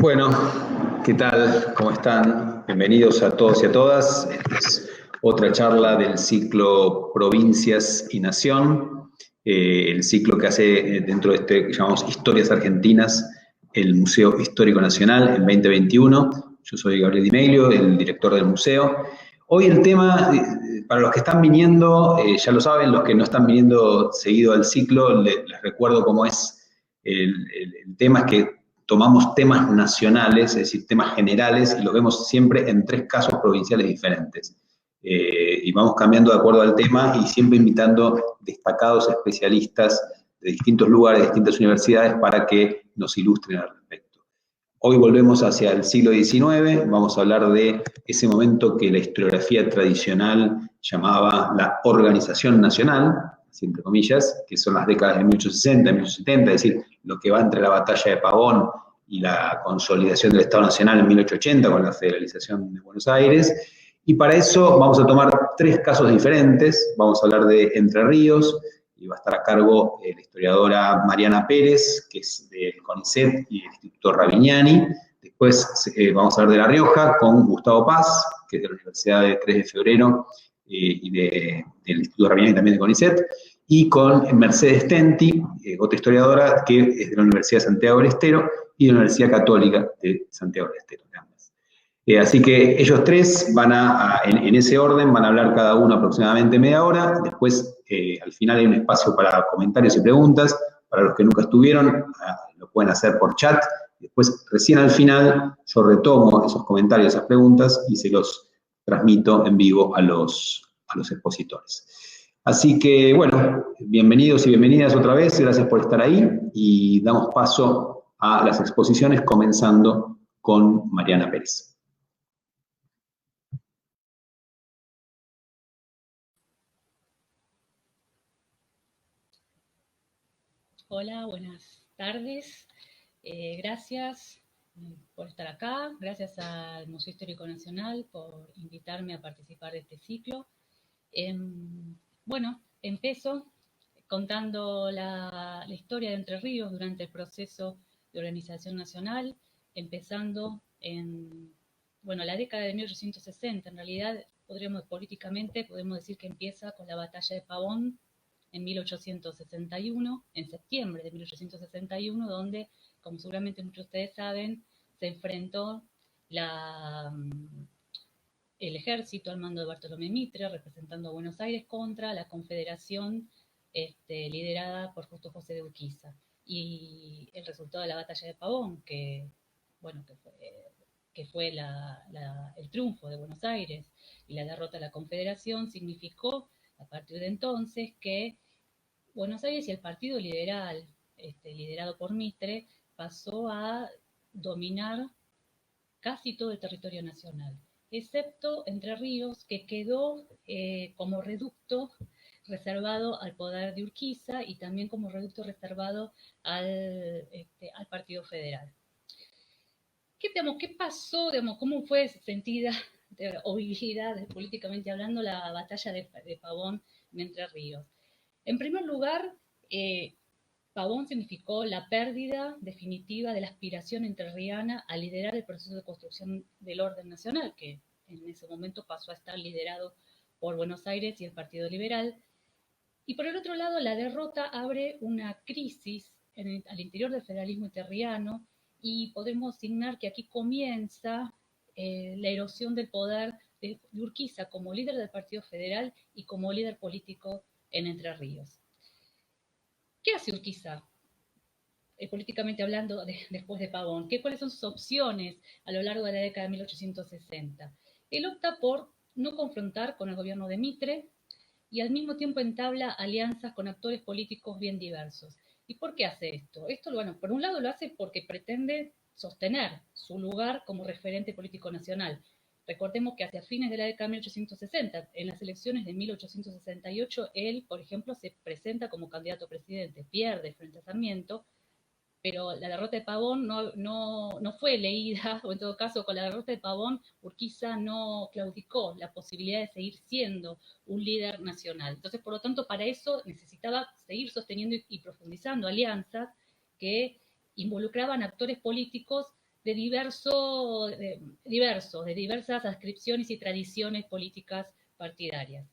Bueno, ¿qué tal? ¿Cómo están? Bienvenidos a todos y a todas. Esta es otra charla del ciclo Provincias y Nación, el ciclo que hace dentro de este que llamamos Historias Argentinas, el Museo Histórico Nacional en 2021. Yo soy Gabriel Di Meglio, el director del museo. Hoy el tema, para los que están viniendo, ya lo saben, los que no están viniendo seguido al ciclo, les recuerdo cómo es el tema, es que tomamos temas nacionales, es decir, temas generales, y los vemos siempre en 3 casos provinciales diferentes. Y vamos cambiando de acuerdo al tema y siempre invitando destacados especialistas de distintos lugares, de distintas universidades, para que nos ilustren al respecto. Hoy volvemos hacia el siglo XIX, vamos a hablar de ese momento que la historiografía tradicional llamaba la organización nacional, entre comillas, que son las décadas de 1860, 1870, es decir, lo que va entre la batalla de Pavón y la consolidación del Estado Nacional en 1880 con la federalización de Buenos Aires. Y para eso vamos a tomar 3 casos diferentes. Vamos a hablar de Entre Ríos, y va a estar a cargo la historiadora Mariana Pérez, que es del CONICET y el Instituto Ravignani. Después vamos a hablar de La Rioja con Gustavo Paz, que es de la Universidad de 3 de Febrero y del Instituto Ravignani también de CONICET, y con Mercedes Tenti, otra historiadora que es de la Universidad de Santiago del Estero y de la Universidad Católica de Santiago del Estero. Así que ellos 3 van en ese orden, van a hablar cada uno aproximadamente media hora. Después, al final hay un espacio para comentarios y preguntas. Para los que nunca estuvieron, lo pueden hacer por chat. Después, recién al final, yo retomo esos comentarios, esas preguntas, y se los transmito en vivo a los expositores. Así que, bueno, bienvenidos y bienvenidas otra vez. Gracias por estar ahí. Y damos paso a las exposiciones, comenzando con Mariana Pérez. Hola, buenas tardes. Gracias por estar acá. Gracias al Museo Histórico Nacional por invitarme a participar de este ciclo. Bueno, empiezo contando la historia de Entre Ríos durante el proceso de organización nacional, empezando en la década de 1860. En realidad, políticamente podemos decir que empieza con la batalla de Pavón, en 1861, en septiembre de 1861, donde, como seguramente muchos de ustedes saben, se enfrentó el ejército al mando de Bartolomé Mitre, representando a Buenos Aires, contra la Confederación liderada por Justo José de Urquiza. Y el resultado de la batalla de Pavón, que fue el triunfo de Buenos Aires y la derrota de la Confederación, significó a partir de entonces que Buenos Aires y el Partido Liberal, liderado por Mitre, pasó a dominar casi todo el territorio nacional, excepto Entre Ríos, que quedó como reducto reservado al poder de Urquiza y también como reducto reservado al Partido Federal. ¿Qué pasó? ¿Cómo fue sentida o vivida políticamente hablando la batalla de Pavón en Entre Ríos? En primer lugar, Pavón significó la pérdida definitiva de la aspiración entrerriana a liderar el proceso de construcción del orden nacional, que en ese momento pasó a estar liderado por Buenos Aires y el Partido Liberal. Y por el otro lado, la derrota abre una crisis al interior del federalismo entrerriano, y podemos signar que aquí comienza la erosión del poder de Urquiza como líder del Partido Federal y como líder político en Entre Ríos. ¿Qué hace Urquiza, políticamente hablando, después de Pavón? ¿Cuáles son sus opciones a lo largo de la década de 1860? Él opta por no confrontar con el gobierno de Mitre y al mismo tiempo entabla alianzas con actores políticos bien diversos. ¿Y por qué hace esto? Por un lado lo hace porque pretende sostener su lugar como referente político nacional. Recordemos que hacia fines de la década de 1860, en las elecciones de 1868, él, por ejemplo, se presenta como candidato a presidente, pierde frente a Sarmiento, pero la derrota de Pavón no fue leída, o en todo caso, con la derrota de Pavón, Urquiza no claudicó la posibilidad de seguir siendo un líder nacional. Entonces, por lo tanto, para eso necesitaba seguir sosteniendo y profundizando alianzas que involucraban actores políticos de diversas adscripciones y tradiciones políticas partidarias.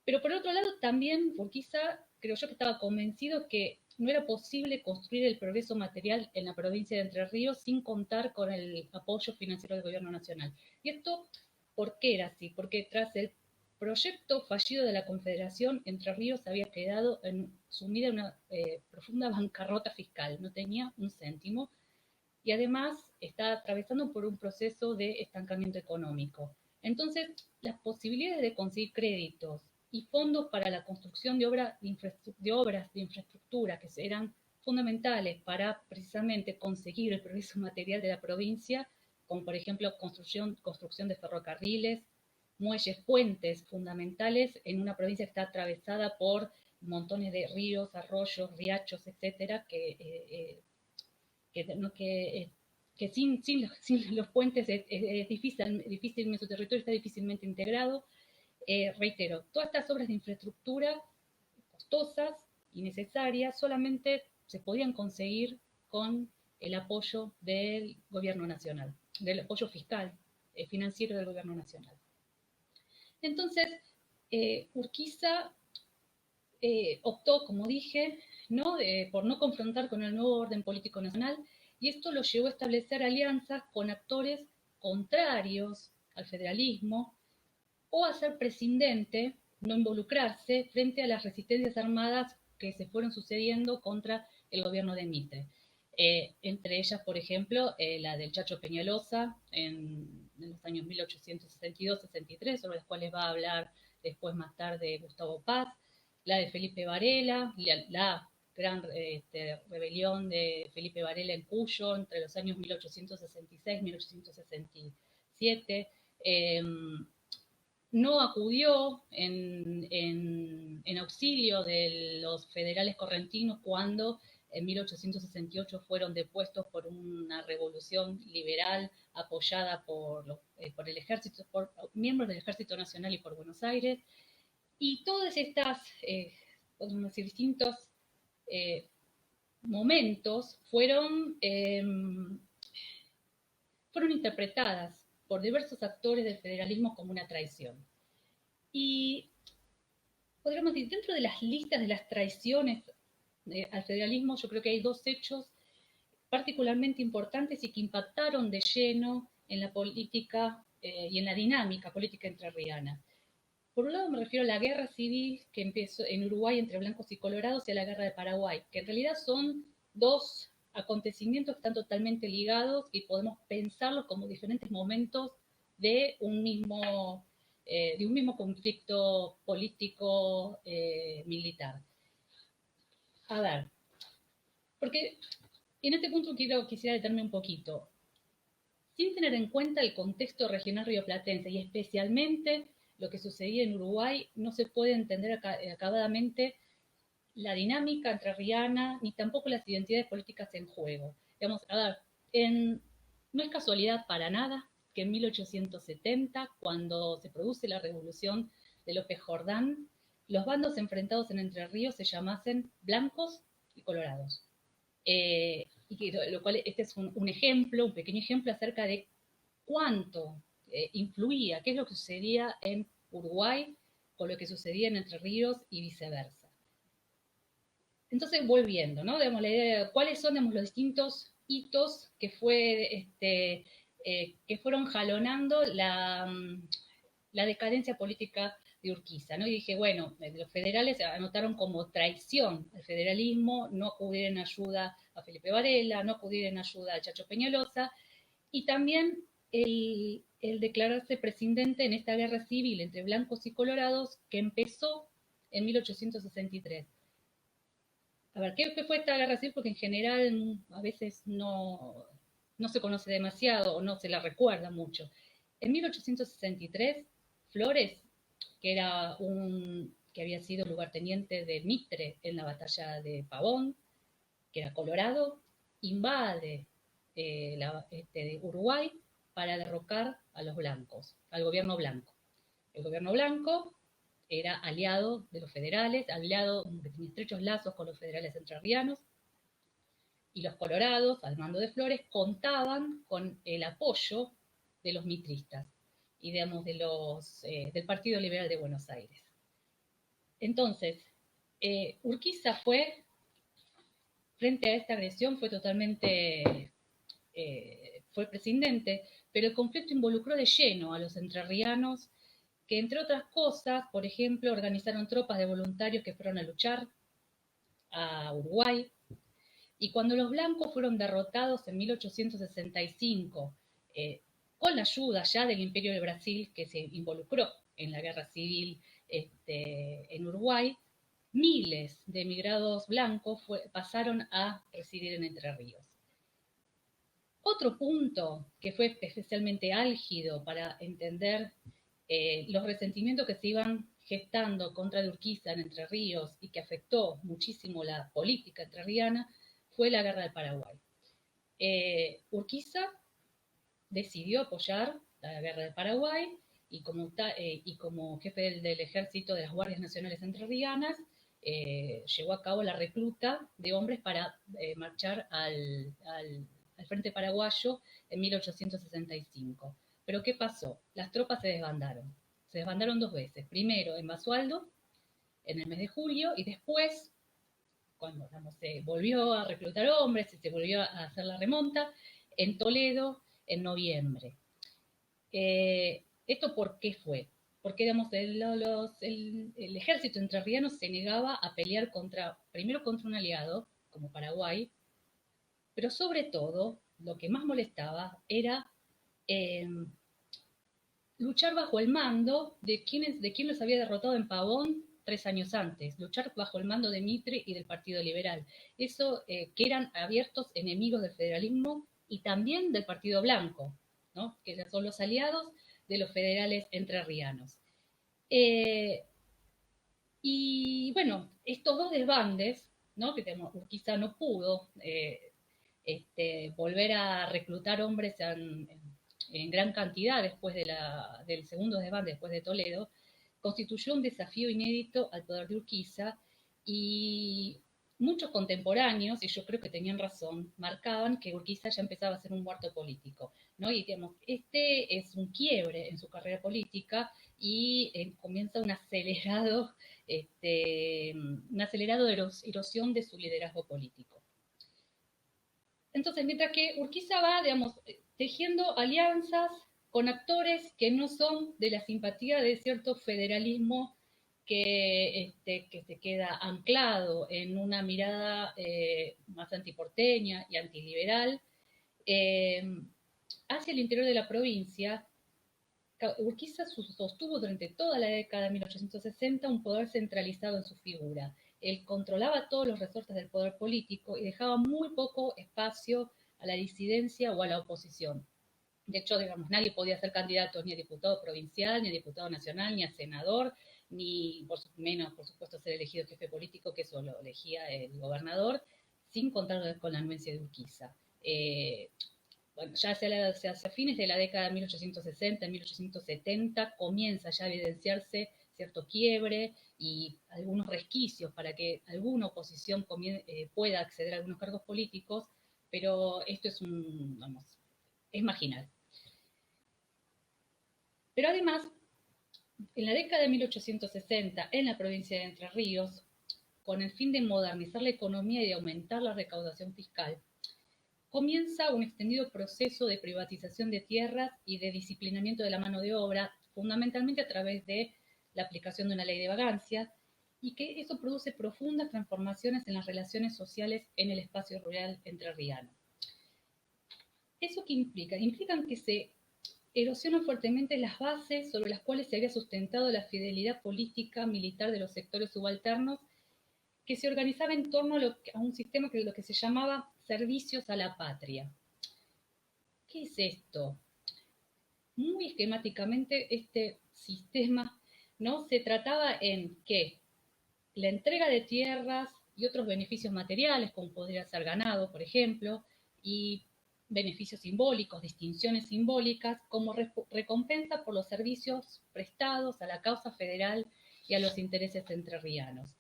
Pero por otro lado, también Urquiza, creo yo que estaba convencido que no era posible construir el progreso material en la provincia de Entre Ríos sin contar con el apoyo financiero del gobierno nacional. ¿Y esto por qué era así? Porque tras el proyecto fallido de la Confederación, Entre Ríos había quedado sumida en una profunda bancarrota fiscal, no tenía un céntimo, y además está atravesando por un proceso de estancamiento económico. Entonces, las posibilidades de conseguir créditos y fondos para la construcción de obras de infraestructura que eran fundamentales para precisamente conseguir el progreso material de la provincia, como por ejemplo construcción de ferrocarriles, muelles, puentes fundamentales en una provincia que está atravesada por montones de ríos, arroyos, riachos, etcétera, que sin los puentes es difícil, su territorio está difícilmente integrado. Reitero, todas estas obras de infraestructura costosas y necesarias solamente se podían conseguir con el apoyo del gobierno nacional, del apoyo fiscal, financiero del gobierno nacional. Entonces, Urquiza optó, como dije, por no confrontar con el nuevo orden político nacional, y esto lo llevó a establecer alianzas con actores contrarios al federalismo, o a ser prescindente, no involucrarse frente a las resistencias armadas que se fueron sucediendo contra el gobierno de Mitre. Entre ellas, por ejemplo, la del Chacho Peñalosa en los años 1862-63, sobre las cuales va a hablar después más tarde Gustavo Paz, la de Felipe Varela, la gran rebelión de Felipe Varela en Cuyo entre los años 1866 y 1867. No acudió en auxilio de los federales correntinos cuando en 1868 fueron depuestos por una revolución liberal apoyada por el ejército, por miembros del Ejército Nacional y por Buenos Aires. Y todas estas, podemos decir, distintos momentos fueron interpretadas por diversos actores del federalismo como una traición. Y podríamos decir, dentro de las listas de las traiciones al federalismo, yo creo que hay dos hechos particularmente importantes y que impactaron de lleno en la política y en la dinámica política entrerriana. Por un lado me refiero a la guerra civil que empezó en Uruguay entre blancos y colorados y a la guerra de Paraguay, que en realidad son dos acontecimientos que están totalmente ligados y podemos pensarlos como diferentes momentos de un mismo conflicto político militar. A ver, porque en este punto quisiera detenerme un poquito. Sin tener en cuenta el contexto regional rioplatense y especialmente lo que sucedía en Uruguay, no se puede entender acabadamente la dinámica entrerriana ni tampoco las identidades políticas en juego. Digamos, a ver, no es casualidad para nada que en 1870, cuando se produce la revolución de López Jordán, los bandos enfrentados en Entre Ríos se llamasen blancos y colorados. Lo cual este es un ejemplo, un pequeño ejemplo acerca de cuánto influía, qué es lo que sucedía en Uruguay con lo que sucedía en Entre Ríos y viceversa. Entonces, volviendo, ¿no? Digamos, la idea de cuáles son, digamos, los distintos hitos que fueron jalonando la decadencia política de Urquiza, ¿no? Y dije, bueno, los federales anotaron como traición al federalismo, no acudir en ayuda a Felipe Varela, no acudir en ayuda a Chacho Peñalosa, y también el declararse presidente en esta guerra civil entre blancos y colorados que empezó en 1863. A ver, ¿qué fue esta guerra civil? Porque en general a veces no se conoce demasiado o no se la recuerda mucho. En 1863, Flores, que había sido lugarteniente de Mitre en la batalla de Pavón, que era colorado, invade de Uruguay para derrocar a los blancos, al gobierno blanco. El gobierno blanco era aliado de los federales, aliado que tenía estrechos lazos con los federales entrerrianos, y los colorados, al mando de Flores, contaban con el apoyo de los mitristas y, digamos, del Partido Liberal de Buenos Aires. Entonces, Urquiza frente a esta agresión, fue totalmente, fue prescindente, pero el conflicto involucró de lleno a los entrerrianos, que entre otras cosas, por ejemplo, organizaron tropas de voluntarios que fueron a luchar a Uruguay, y cuando los blancos fueron derrotados en 1865, con la ayuda ya del Imperio de Brasil, que se involucró en la guerra civil en Uruguay, miles de emigrados blancos pasaron a residir en Entre Ríos. Otro punto que fue especialmente álgido para entender los resentimientos que se iban gestando contra de Urquiza en Entre Ríos y que afectó muchísimo la política entrerriana fue la Guerra del Paraguay. Urquiza decidió apoyar la Guerra del Paraguay y como jefe del ejército de las Guardias Nacionales Entrerrianas, llevó a cabo la recluta de hombres para marchar al Frente Paraguayo en 1865. Pero ¿qué pasó? Las tropas se desbandaron. Se desbandaron 2 veces. Primero en Basualdo, en el mes de julio, y después, cuando se volvió a reclutar hombres y se volvió a hacer la remonta, en Toledo, en noviembre. ¿Esto por qué fue? Porque digamos, el ejército entrerriano se negaba a pelear primero contra un aliado, como Paraguay, pero sobre todo, lo que más molestaba era luchar bajo el mando de quien los había derrotado en Pavón 3 años antes, luchar bajo el mando de Mitre y del Partido Liberal. Eso, que eran abiertos enemigos del federalismo y también del Partido Blanco, ¿no? Que son los aliados de los federales entrerrianos. Y bueno, estos 2 desbandes, ¿no? Que Urquiza no pudo volver a reclutar hombres en gran cantidad después del segundo desbande, después de Toledo, constituyó un desafío inédito al poder de Urquiza, y muchos contemporáneos, y yo creo que tenían razón, marcaban que Urquiza ya empezaba a ser un muerto político, ¿no? Y digamos, este es un quiebre en su carrera política y comienza una acelerada erosión de su liderazgo político. Entonces, mientras que Urquiza va, digamos, tejiendo alianzas con actores que no son de la simpatía de cierto federalismo que se queda anclado en una mirada más antiporteña y antiliberal, hacia el interior de la provincia, Urquiza sostuvo durante toda la década de 1860 un poder centralizado en su figura. Él controlaba todos los resortes del poder político y dejaba muy poco espacio a la disidencia o a la oposición. De hecho, digamos, nadie podía ser candidato ni a diputado provincial, ni a diputado nacional, ni a senador, ni menos, por supuesto, ser elegido jefe político, que eso lo elegía el gobernador, sin contar con la anuencia de Urquiza. Bueno, ya hacia fines de la década de 1860, 1870, comienza ya a evidenciarse cierto quiebre y algunos resquicios para que alguna oposición pueda acceder a algunos cargos políticos, pero esto es marginal. Pero además, en la década de 1860, en la provincia de Entre Ríos, con el fin de modernizar la economía y de aumentar la recaudación fiscal, comienza un extendido proceso de privatización de tierras y de disciplinamiento de la mano de obra, fundamentalmente a través de la aplicación de una ley de vagancia, y que eso produce profundas transformaciones en las relaciones sociales en el espacio rural entrerriano. ¿Eso qué implica? Implican que se erosionan fuertemente las bases sobre las cuales se había sustentado la fidelidad política militar de los sectores subalternos, que se organizaba en torno a un sistema que lo que se llamaba servicios a la patria. ¿Qué es esto? Muy esquemáticamente, este sistema, ¿no? Se trataba en que la entrega de tierras y otros beneficios materiales, como podría ser ganado, por ejemplo, y beneficios simbólicos, distinciones simbólicas, como recompensa por los servicios prestados a la causa federal y a los intereses entrerrianos.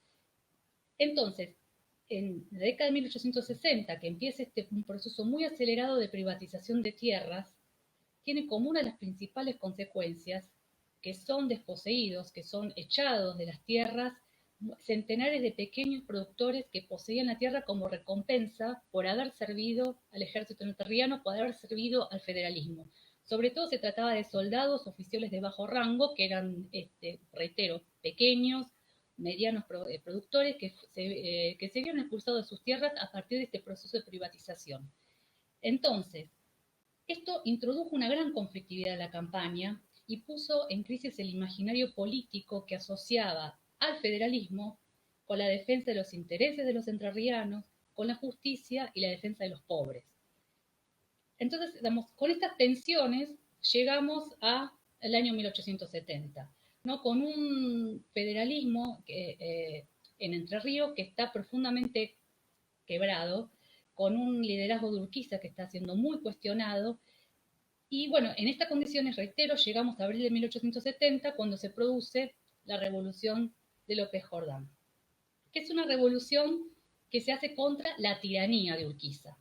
Entonces, en la década de 1860, que empieza un proceso muy acelerado de privatización de tierras, tiene como una de las principales consecuencias que son desposeídos, que son echados de las tierras centenares de pequeños productores que poseían la tierra como recompensa por haber servido al ejército entrerriano, por haber servido al federalismo. Sobre todo se trataba de soldados, oficiales de bajo rango, que eran, reitero, pequeños, medianos productores que se vieron expulsados de sus tierras a partir de este proceso de privatización. Entonces, esto introdujo una gran conflictividad en la campaña y puso en crisis el imaginario político que asociaba al federalismo con la defensa de los intereses de los entrerrianos, con la justicia y la defensa de los pobres. Entonces, digamos, con estas tensiones llegamos al año 1870, ¿no? Con un federalismo en Entre Ríos que está profundamente quebrado, con un liderazgo de Urquiza que está siendo muy cuestionado. Y bueno, en estas condiciones, reitero, llegamos a abril de 1870 cuando se produce la revolución de López Jordán, que es una revolución que se hace contra la tiranía de Urquiza,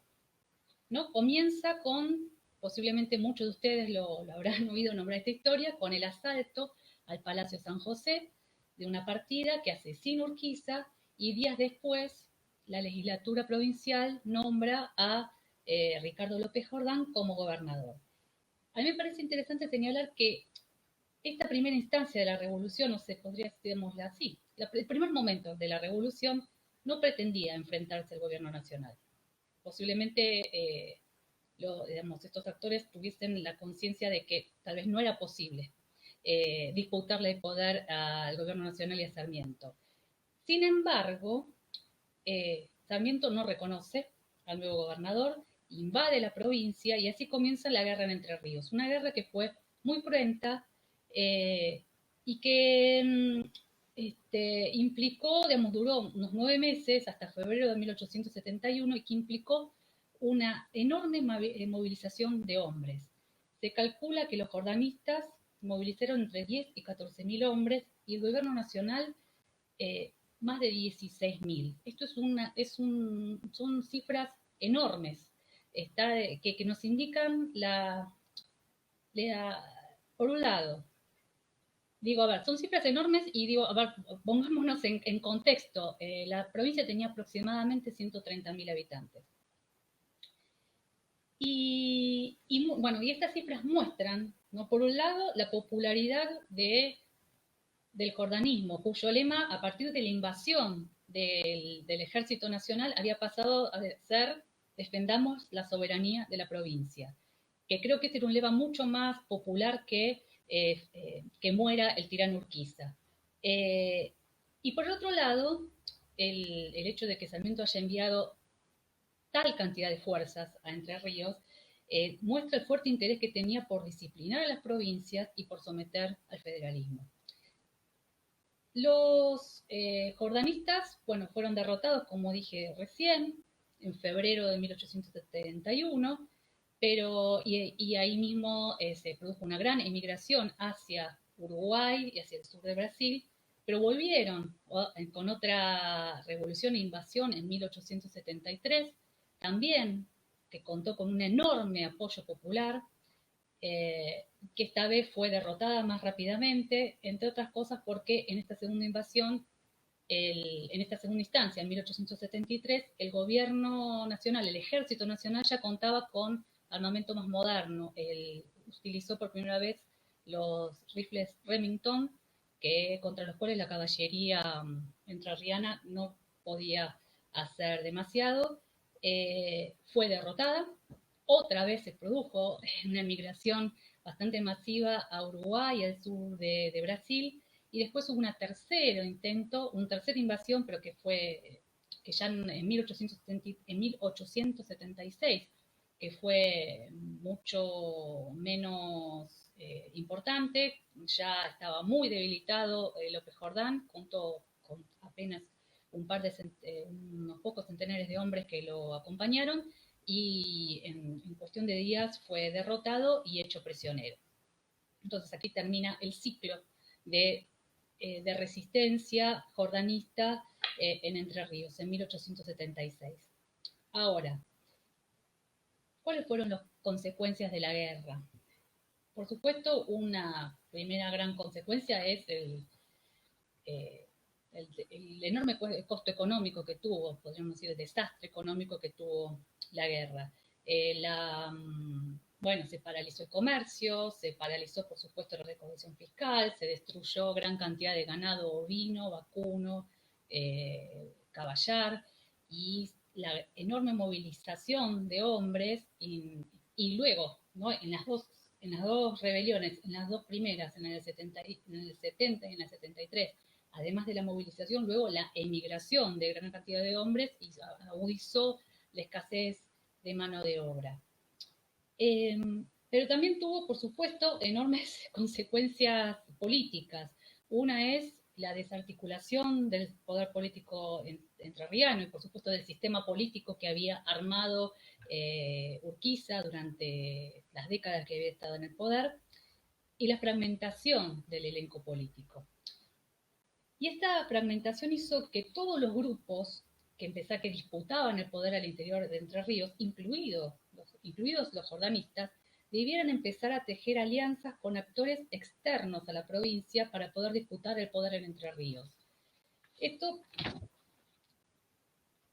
¿no? Comienza con, posiblemente muchos de ustedes lo habrán oído nombrar esta historia, con el asalto al Palacio San José de una partida que asesina Urquiza y días después la legislatura provincial nombra a Ricardo López Jordán como gobernador. A mí me parece interesante señalar que esta primera instancia de la revolución, o se podría decirlo así, el primer momento de la revolución no pretendía enfrentarse al gobierno nacional. Posiblemente estos actores tuviesen la conciencia de que tal vez no era posible disputarle el poder al gobierno nacional y a Sarmiento. Sin embargo, Sarmiento no reconoce al nuevo gobernador, invade la provincia y así comienza la guerra en Entre Ríos. Una guerra que fue muy cruenta y que implicó, digamos, duró unos 9 meses hasta febrero de 1871 y que implicó una enorme movilización de hombres. Se calcula que los jordanistas movilizaron entre 10 y 14.000 hombres y el gobierno nacional más de 16.000. Esto son cifras enormes que nos indican por un lado, digo, a ver, son cifras enormes y digo, a ver, pongámonos en contexto. La provincia tenía aproximadamente 130.000 habitantes. Y bueno, y estas cifras muestran, ¿no? Por un lado, la popularidad del jordanismo, cuyo lema, a partir de la invasión del Ejército Nacional, había pasado a ser defendamos la soberanía de la provincia, que creo que este era un lema mucho más popular que muera el tirano Urquiza. Y por otro lado, el hecho de que Sarmiento haya enviado tal cantidad de fuerzas a Entre Ríos muestra el fuerte interés que tenía por disciplinar a las provincias y por someter al federalismo. Los jordanistas, bueno, fueron derrotados, como dije recién, en febrero de 1871, y ahí mismo se produjo una gran emigración hacia Uruguay y hacia el sur de Brasil, pero volvieron con otra revolución e invasión en 1873, también que contó con un enorme apoyo popular, que esta vez fue derrotada más rápidamente, entre otras cosas porque en esta segunda invasión, en esta segunda instancia, en 1873, el gobierno nacional, el ejército nacional ya contaba con armamento más moderno. Utilizó por primera vez los rifles Remington, contra los cuales la caballería entrerriana no podía hacer demasiado. Fue derrotada. Otra vez se produjo una migración bastante masiva a Uruguay, al sur de Brasil, y después hubo un tercer invasión, pero que ya en 1876, que fue mucho menos importante. Ya estaba muy debilitado López Jordán, contó con apenas unos pocos centenares de hombres que lo acompañaron, y en cuestión de días fue derrotado y hecho prisionero. Entonces aquí termina el ciclo de de resistencia jordanista en Entre Ríos, en 1876. Ahora, ¿cuáles fueron las consecuencias de la guerra? Por supuesto, una primera gran consecuencia es el enorme costo económico que tuvo, podríamos decir, el desastre económico que tuvo la guerra. Bueno, se paralizó el comercio, se paralizó, por supuesto, la recaudación fiscal, se destruyó gran cantidad de ganado ovino, vacuno, caballar, y la enorme movilización de hombres, y luego, ¿no? en las dos rebeliones, en las dos primeras, en el 70 y en el 73, además de la movilización, luego la emigración de gran cantidad de hombres agudizó la escasez de mano de obra. Pero también tuvo, por supuesto, enormes consecuencias políticas. Una es la desarticulación del poder político entrerriano y, por supuesto, del sistema político que había armado Urquiza durante las décadas que había estado en el poder, y la fragmentación del elenco político. Y esta fragmentación hizo que todos los grupos que disputaban el poder al interior de Entre Ríos, incluidos los jordanistas, debieran empezar a tejer alianzas con actores externos a la provincia para poder disputar el poder en Entre Ríos. Esto,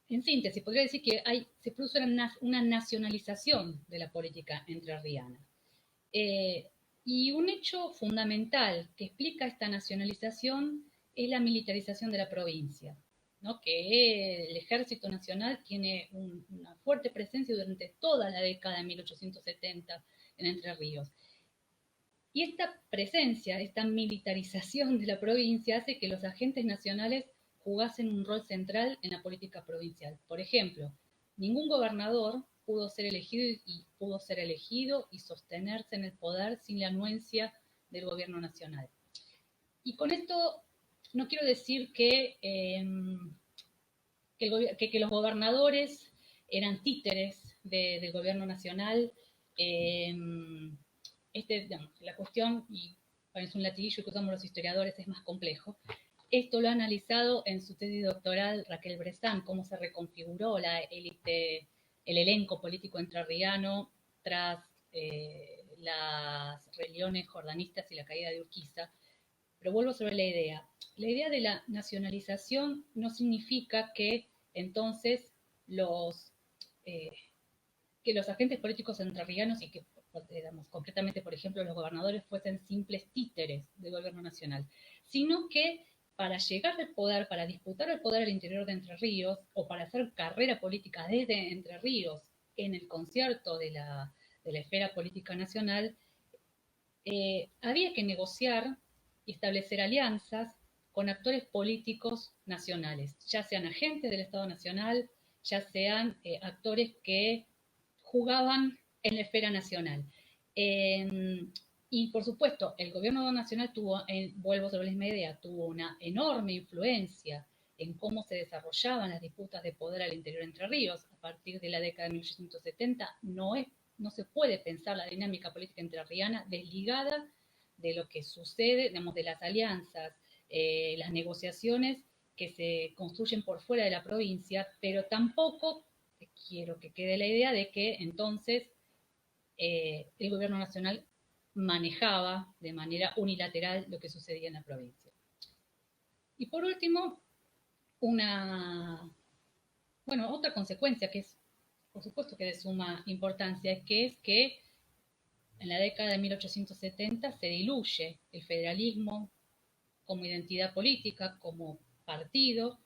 en síntesis, podría decir que se produjo una nacionalización de la política entrerriana. Y un hecho fundamental que explica esta nacionalización es la militarización de la provincia, ¿no? Que el Ejército Nacional tiene una fuerte presencia durante toda la década de 1870 en Entre Ríos. Y esta presencia, esta militarización de la provincia hace que los agentes nacionales jugasen un rol central en la política provincial. Por ejemplo, ningún gobernador pudo ser elegido y sostenerse en el poder sin la anuencia del gobierno nacional. Y con esto no quiero decir que los gobernadores eran títeres del gobierno nacional. La cuestión, y es un latiguillo que usamos los historiadores, es más complejo. Esto lo ha analizado en su tesis doctoral Raquel Bressan, cómo se reconfiguró la élite, el elenco político entrerriano tras las rebeliones jordanistas y la caída de Urquiza. Pero vuelvo sobre la idea. La idea de la nacionalización no significa que entonces que los agentes políticos entrerrianos y que, digamos, concretamente, por ejemplo, los gobernadores fuesen simples títeres del gobierno nacional, sino que para llegar al poder, para disputar el poder al interior de Entre Ríos o para hacer carrera política desde Entre Ríos en el concierto de la esfera política nacional, había que negociar y establecer alianzas con actores políticos nacionales, ya sean agentes del Estado Nacional, ya sean actores que jugaban en la esfera nacional. Y por supuesto, el gobierno nacional vuelvo sobre la misma idea, tuvo una enorme influencia en cómo se desarrollaban las disputas de poder al interior de Entre Ríos. A partir de la década de 1870 no se puede pensar la dinámica política entrerriana desligada de lo que sucede, digamos, de las alianzas, las negociaciones que se construyen por fuera de la provincia, pero tampoco quiero que quede la idea de que entonces el gobierno nacional manejaba de manera unilateral lo que sucedía en la provincia. Y por último, otra consecuencia que es, por supuesto que de suma importancia, que es que en la década de 1870 se diluye el federalismo como identidad política, como partido,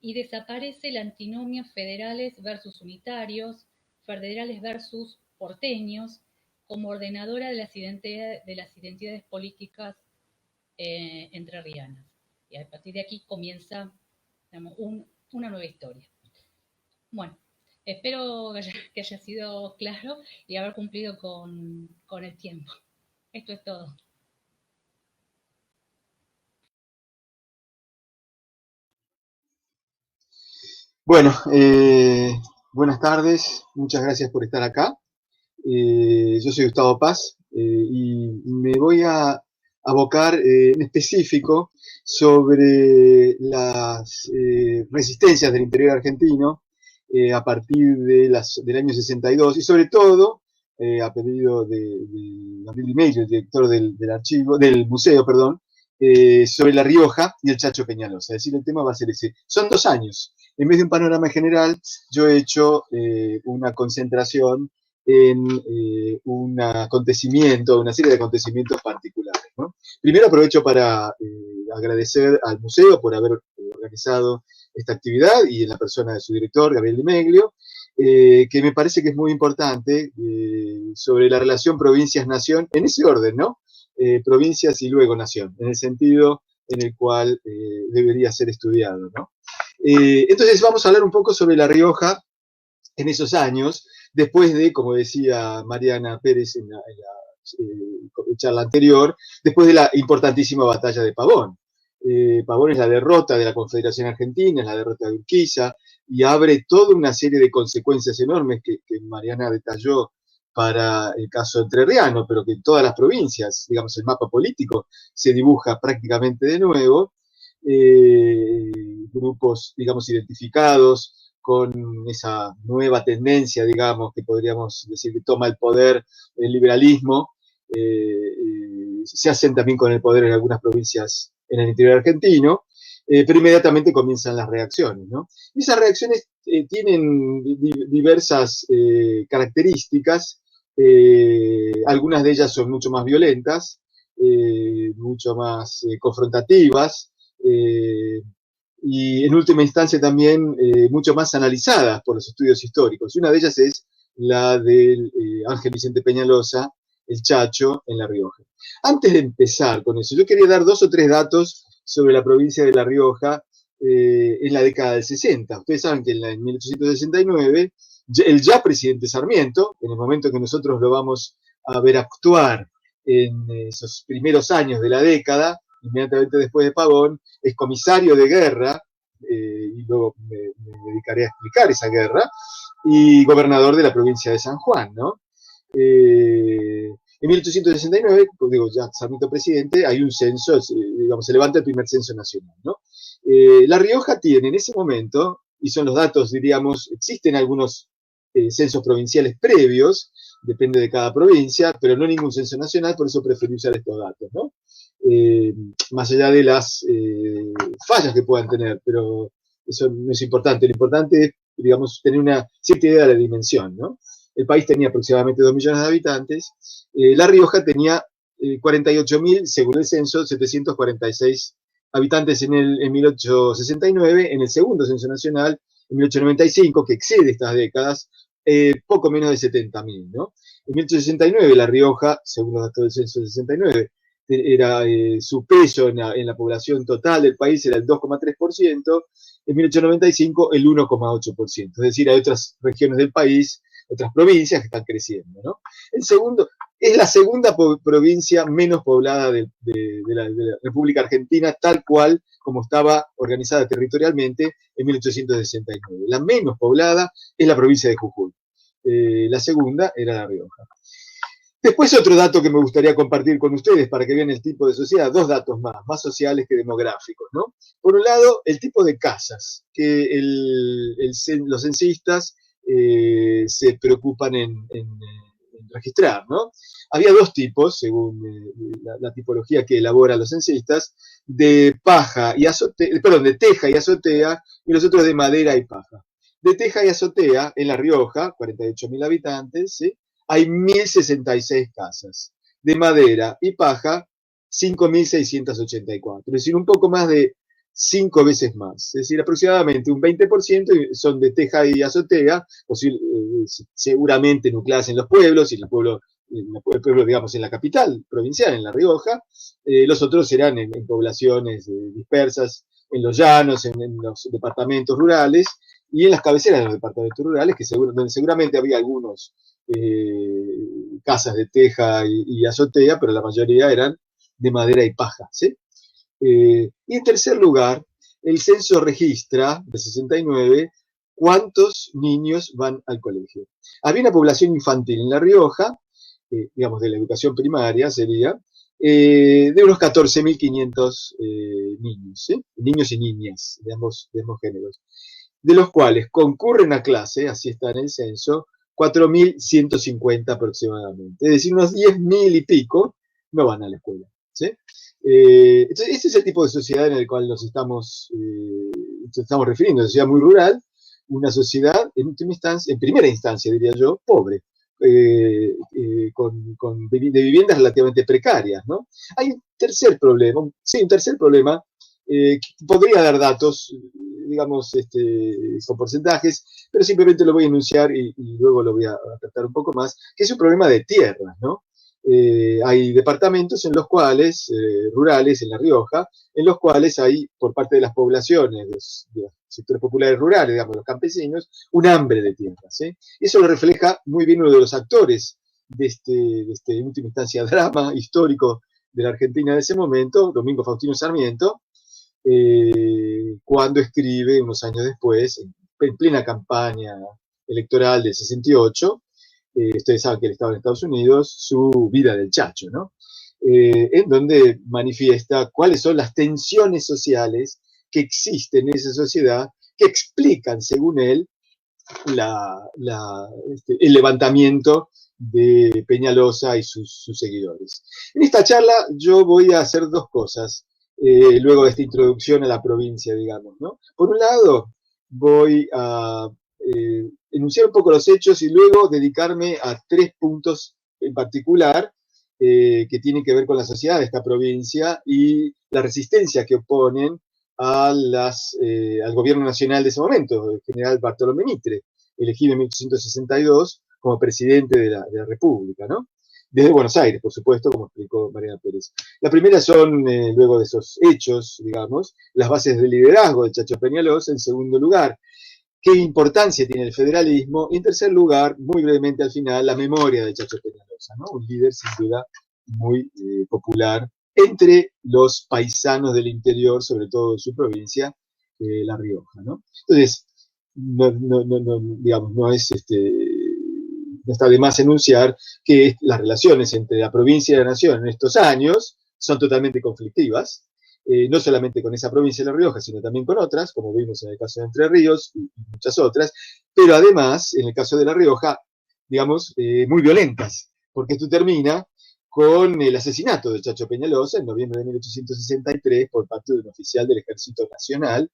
y desaparece la antinomia federales versus unitarios, federales versus porteños, como ordenadora de las identidades políticas entrerrianas. Y a partir de aquí comienza, digamos, una nueva historia. Bueno, espero que haya sido claro y haber cumplido con el tiempo. Esto es todo. Bueno, buenas tardes, muchas gracias por estar acá. Yo soy Gustavo Paz y me voy a abocar en específico sobre las resistencias del interior argentino a partir del año 62 y sobre todo a pedido de Gabriel Di Meglio, el director del museo, perdón, sobre La Rioja y el Chacho Peñalosa. Es decir, el tema va a ser ese. Son 2 años. En vez de un panorama general, yo he hecho una concentración en una serie de acontecimientos particulares, ¿no? Primero aprovecho para agradecer al museo por haber organizado esta actividad y en la persona de su director, Gabriel Di Meglio, que me parece que es muy importante sobre la relación provincias-nación, en ese orden, ¿no? Provincias y luego nación, en el sentido en el cual debería ser estudiado, ¿no? Entonces vamos a hablar un poco sobre La Rioja en esos años, después de, como decía Mariana Pérez en la charla anterior, después de la importantísima batalla de Pavón. Pavón es la derrota de la Confederación Argentina, es la derrota de Urquiza, y abre toda una serie de consecuencias enormes que Mariana detalló para el caso entrerriano, pero que en todas las provincias, digamos, el mapa político se dibuja prácticamente de nuevo, grupos, digamos, identificados con esa nueva tendencia, digamos, que podríamos decir que toma el poder el liberalismo, se hacen también con el poder en algunas provincias en el interior argentino, pero inmediatamente comienzan las reacciones, ¿no? Y esas reacciones tienen diversas características, algunas de ellas son mucho más violentas, mucho más confrontativas, y en última instancia también mucho más analizadas por los estudios históricos. Y una de ellas es la del Ángel Vicente Peñalosa, el Chacho, en La Rioja. Antes de empezar con eso, yo quería dar 2 o 3 datos sobre la provincia de La Rioja en la década del 60. Ustedes saben que en 1869, el ya presidente Sarmiento, en el momento que nosotros lo vamos a ver actuar en esos primeros años de la década, inmediatamente después de Pavón, es comisario de guerra, y luego me dedicaré a explicar esa guerra, y gobernador de la provincia de San Juan, ¿no? En 1869, pues digo, ya Sarmiento presidente, hay un censo, digamos, se levanta el primer censo nacional, ¿no? La Rioja tiene en ese momento, y son los datos, diríamos, existen algunos censos provinciales previos, depende de cada provincia, pero no ningún censo nacional, por eso preferí usar estos datos, ¿no? Más allá de las fallas que puedan tener, pero eso no es importante. Lo importante es, digamos, tener una cierta idea de la dimensión, ¿no? El país tenía aproximadamente 2 millones de habitantes. La Rioja tenía 48.000, según el censo, 746 habitantes en 1869. En el segundo censo nacional, en 1895, que excede estas décadas, poco menos de 70.000, ¿no? En 1869, La Rioja, según los datos del censo del 69, su peso en la población total del país era el 2,3%, en 1895 el 1,8%. Es decir, hay otras regiones del país, otras provincias que están creciendo, ¿no? Es la segunda provincia menos poblada de la República Argentina, tal cual como estaba organizada territorialmente en 1869. La menos poblada es la provincia de Jujuy. La segunda era La Rioja. Después otro dato que me gustaría compartir con ustedes para que vean el tipo de sociedad, 2 datos más sociales que demográficos, ¿no? Por un lado, el tipo de casas que los censistas se preocupan en registrar, ¿no? Había 2 tipos, según la tipología que elaboran los censistas, de de teja y azotea, y los otros de madera y paja. De teja y azotea, en La Rioja, 48.000 habitantes, ¿sí?, hay 1.066 casas. De madera y paja, 5.684. Es decir, un poco más de 5 veces más. Es decir, aproximadamente un 20% son de teja y azotea, seguramente nucleadas en los pueblos, y en el pueblo, digamos, en la capital provincial, en La Rioja. Los otros serán en poblaciones dispersas, en los llanos, en los departamentos rurales, y en las cabeceras de los departamentos rurales, donde seguramente había algunos casas de teja y azotea, pero la mayoría eran de madera y paja, ¿sí? Y en tercer lugar, el censo registra, de 69, cuántos niños van al colegio. Había una población infantil en La Rioja, digamos, de la educación primaria sería, de unos 14.500 niños, ¿sí? Niños y niñas de ambos géneros, de los cuales concurren a clase, así está en el censo, 4.150 aproximadamente. Es decir, unos 10.000 y pico no van a la escuela, ¿sí? Entonces, ese es el tipo de sociedad en el cual nos estamos refiriendo, una sociedad muy rural, una sociedad, en primera instancia, diría yo, pobre, de viviendas relativamente precarias, ¿no? Hay un tercer problema, que podría dar datos, digamos, con porcentajes, pero simplemente lo voy a enunciar y luego lo voy a tratar un poco más, que es un problema de tierras, ¿no? Hay departamentos en los cuales, rurales en La Rioja, en los cuales hay, por parte de las poblaciones, de los sectores populares rurales, digamos, los campesinos, un hambre de tierras, ¿sí? Eso lo refleja muy bien uno de los actores de en última instancia, drama histórico de la Argentina de ese momento, Domingo Faustino Sarmiento, cuando escribe unos años después, en plena campaña electoral del 68, ustedes saben que él estaba en Estados Unidos, su Vida del Chacho, ¿no? En donde manifiesta cuáles son las tensiones sociales que existen en esa sociedad, que explican, según él, el levantamiento de Peñalosa y sus seguidores. En esta charla yo voy a hacer dos cosas, luego de esta introducción a la provincia, digamos, ¿no? Por un lado, voy a enunciar un poco los hechos y luego dedicarme a tres puntos en particular que tienen que ver con la sociedad de esta provincia y la resistencia que oponen al gobierno nacional de ese momento, el general Bartolomé Mitre, elegido en 1862 como presidente de la República, ¿no? Desde Buenos Aires, por supuesto, como explicó Mariana Pérez. La primera son, luego de esos hechos, digamos, las bases del liderazgo de Chacho Peñalosa. En segundo lugar, qué importancia tiene el federalismo. Y en tercer lugar, muy brevemente al final, la memoria de Chacho Peñalosa, ¿no? Un líder sin duda muy popular entre los paisanos del interior, sobre todo de su provincia, La Rioja, ¿no? Entonces, digamos, no está de más enunciar que las relaciones entre la provincia y la nación en estos años son totalmente conflictivas, no solamente con esa provincia de La Rioja, sino también con otras, como vimos en el caso de Entre Ríos y muchas otras, pero además, en el caso de La Rioja, digamos, muy violentas, porque esto termina con el asesinato de Chacho Peñalosa en noviembre de 1863 por parte de un oficial del Ejército Nacional.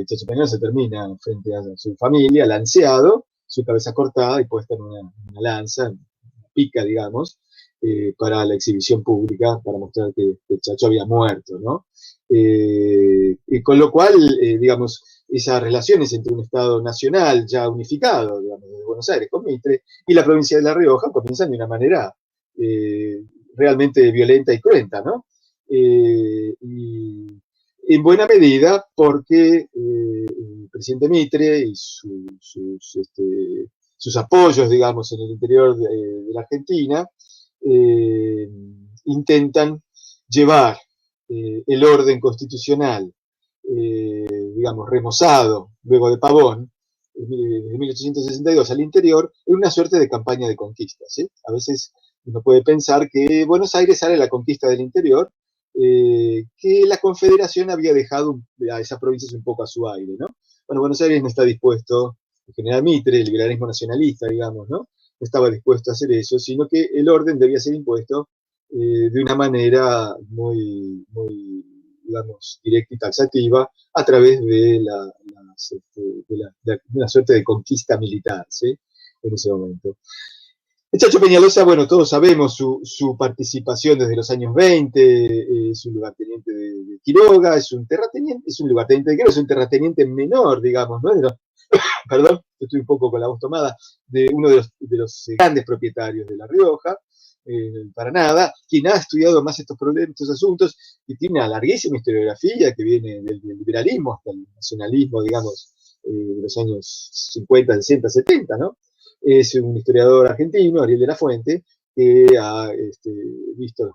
Chacho Peñalosa termina frente a su familia, lanceado, su cabeza cortada y puesta en una lanza, en una pica, digamos, para la exhibición pública, para mostrar que Chacho había muerto, ¿no? Y con lo cual, digamos, esas relaciones entre un Estado nacional ya unificado, digamos, de Buenos Aires con Mitre, y la provincia de La Rioja comienzan de una manera realmente violenta y cruenta, ¿no? Y en buena medida porque el presidente Mitre y sus apoyos, digamos, en el interior de la Argentina, intentan llevar el orden constitucional, digamos, remozado luego de Pavón, de 1862 al interior, en una suerte de campaña de conquista, ¿sí? A veces uno puede pensar que Buenos Aires sale a la conquista del interior, que la Confederación había dejado a esas provincias un poco a su aire, ¿no? Bueno, Buenos Aires no está dispuesto, el general Mitre, el liberalismo nacionalista, digamos, ¿no? No estaba dispuesto a hacer eso, sino que el orden debía ser impuesto de una manera muy, muy, digamos, directa y taxativa a través de una suerte de conquista militar, ¿sí? En ese momento. El Chacho Peñalosa, bueno, todos sabemos su participación desde los años 20, es un lugarteniente de Quiroga, es un lugarteniente de Quiroga, es un terrateniente menor, digamos, ¿no? Perdón, estoy un poco con la voz tomada, de uno de los grandes propietarios de La Rioja, para nada, quien ha estudiado más estos problemas, estos asuntos, y tiene una larguísima historiografía que viene del liberalismo hasta el nacionalismo, digamos, de los años 50, 60, 70, ¿no? Es un historiador argentino, Ariel de la Fuente, que ha visto los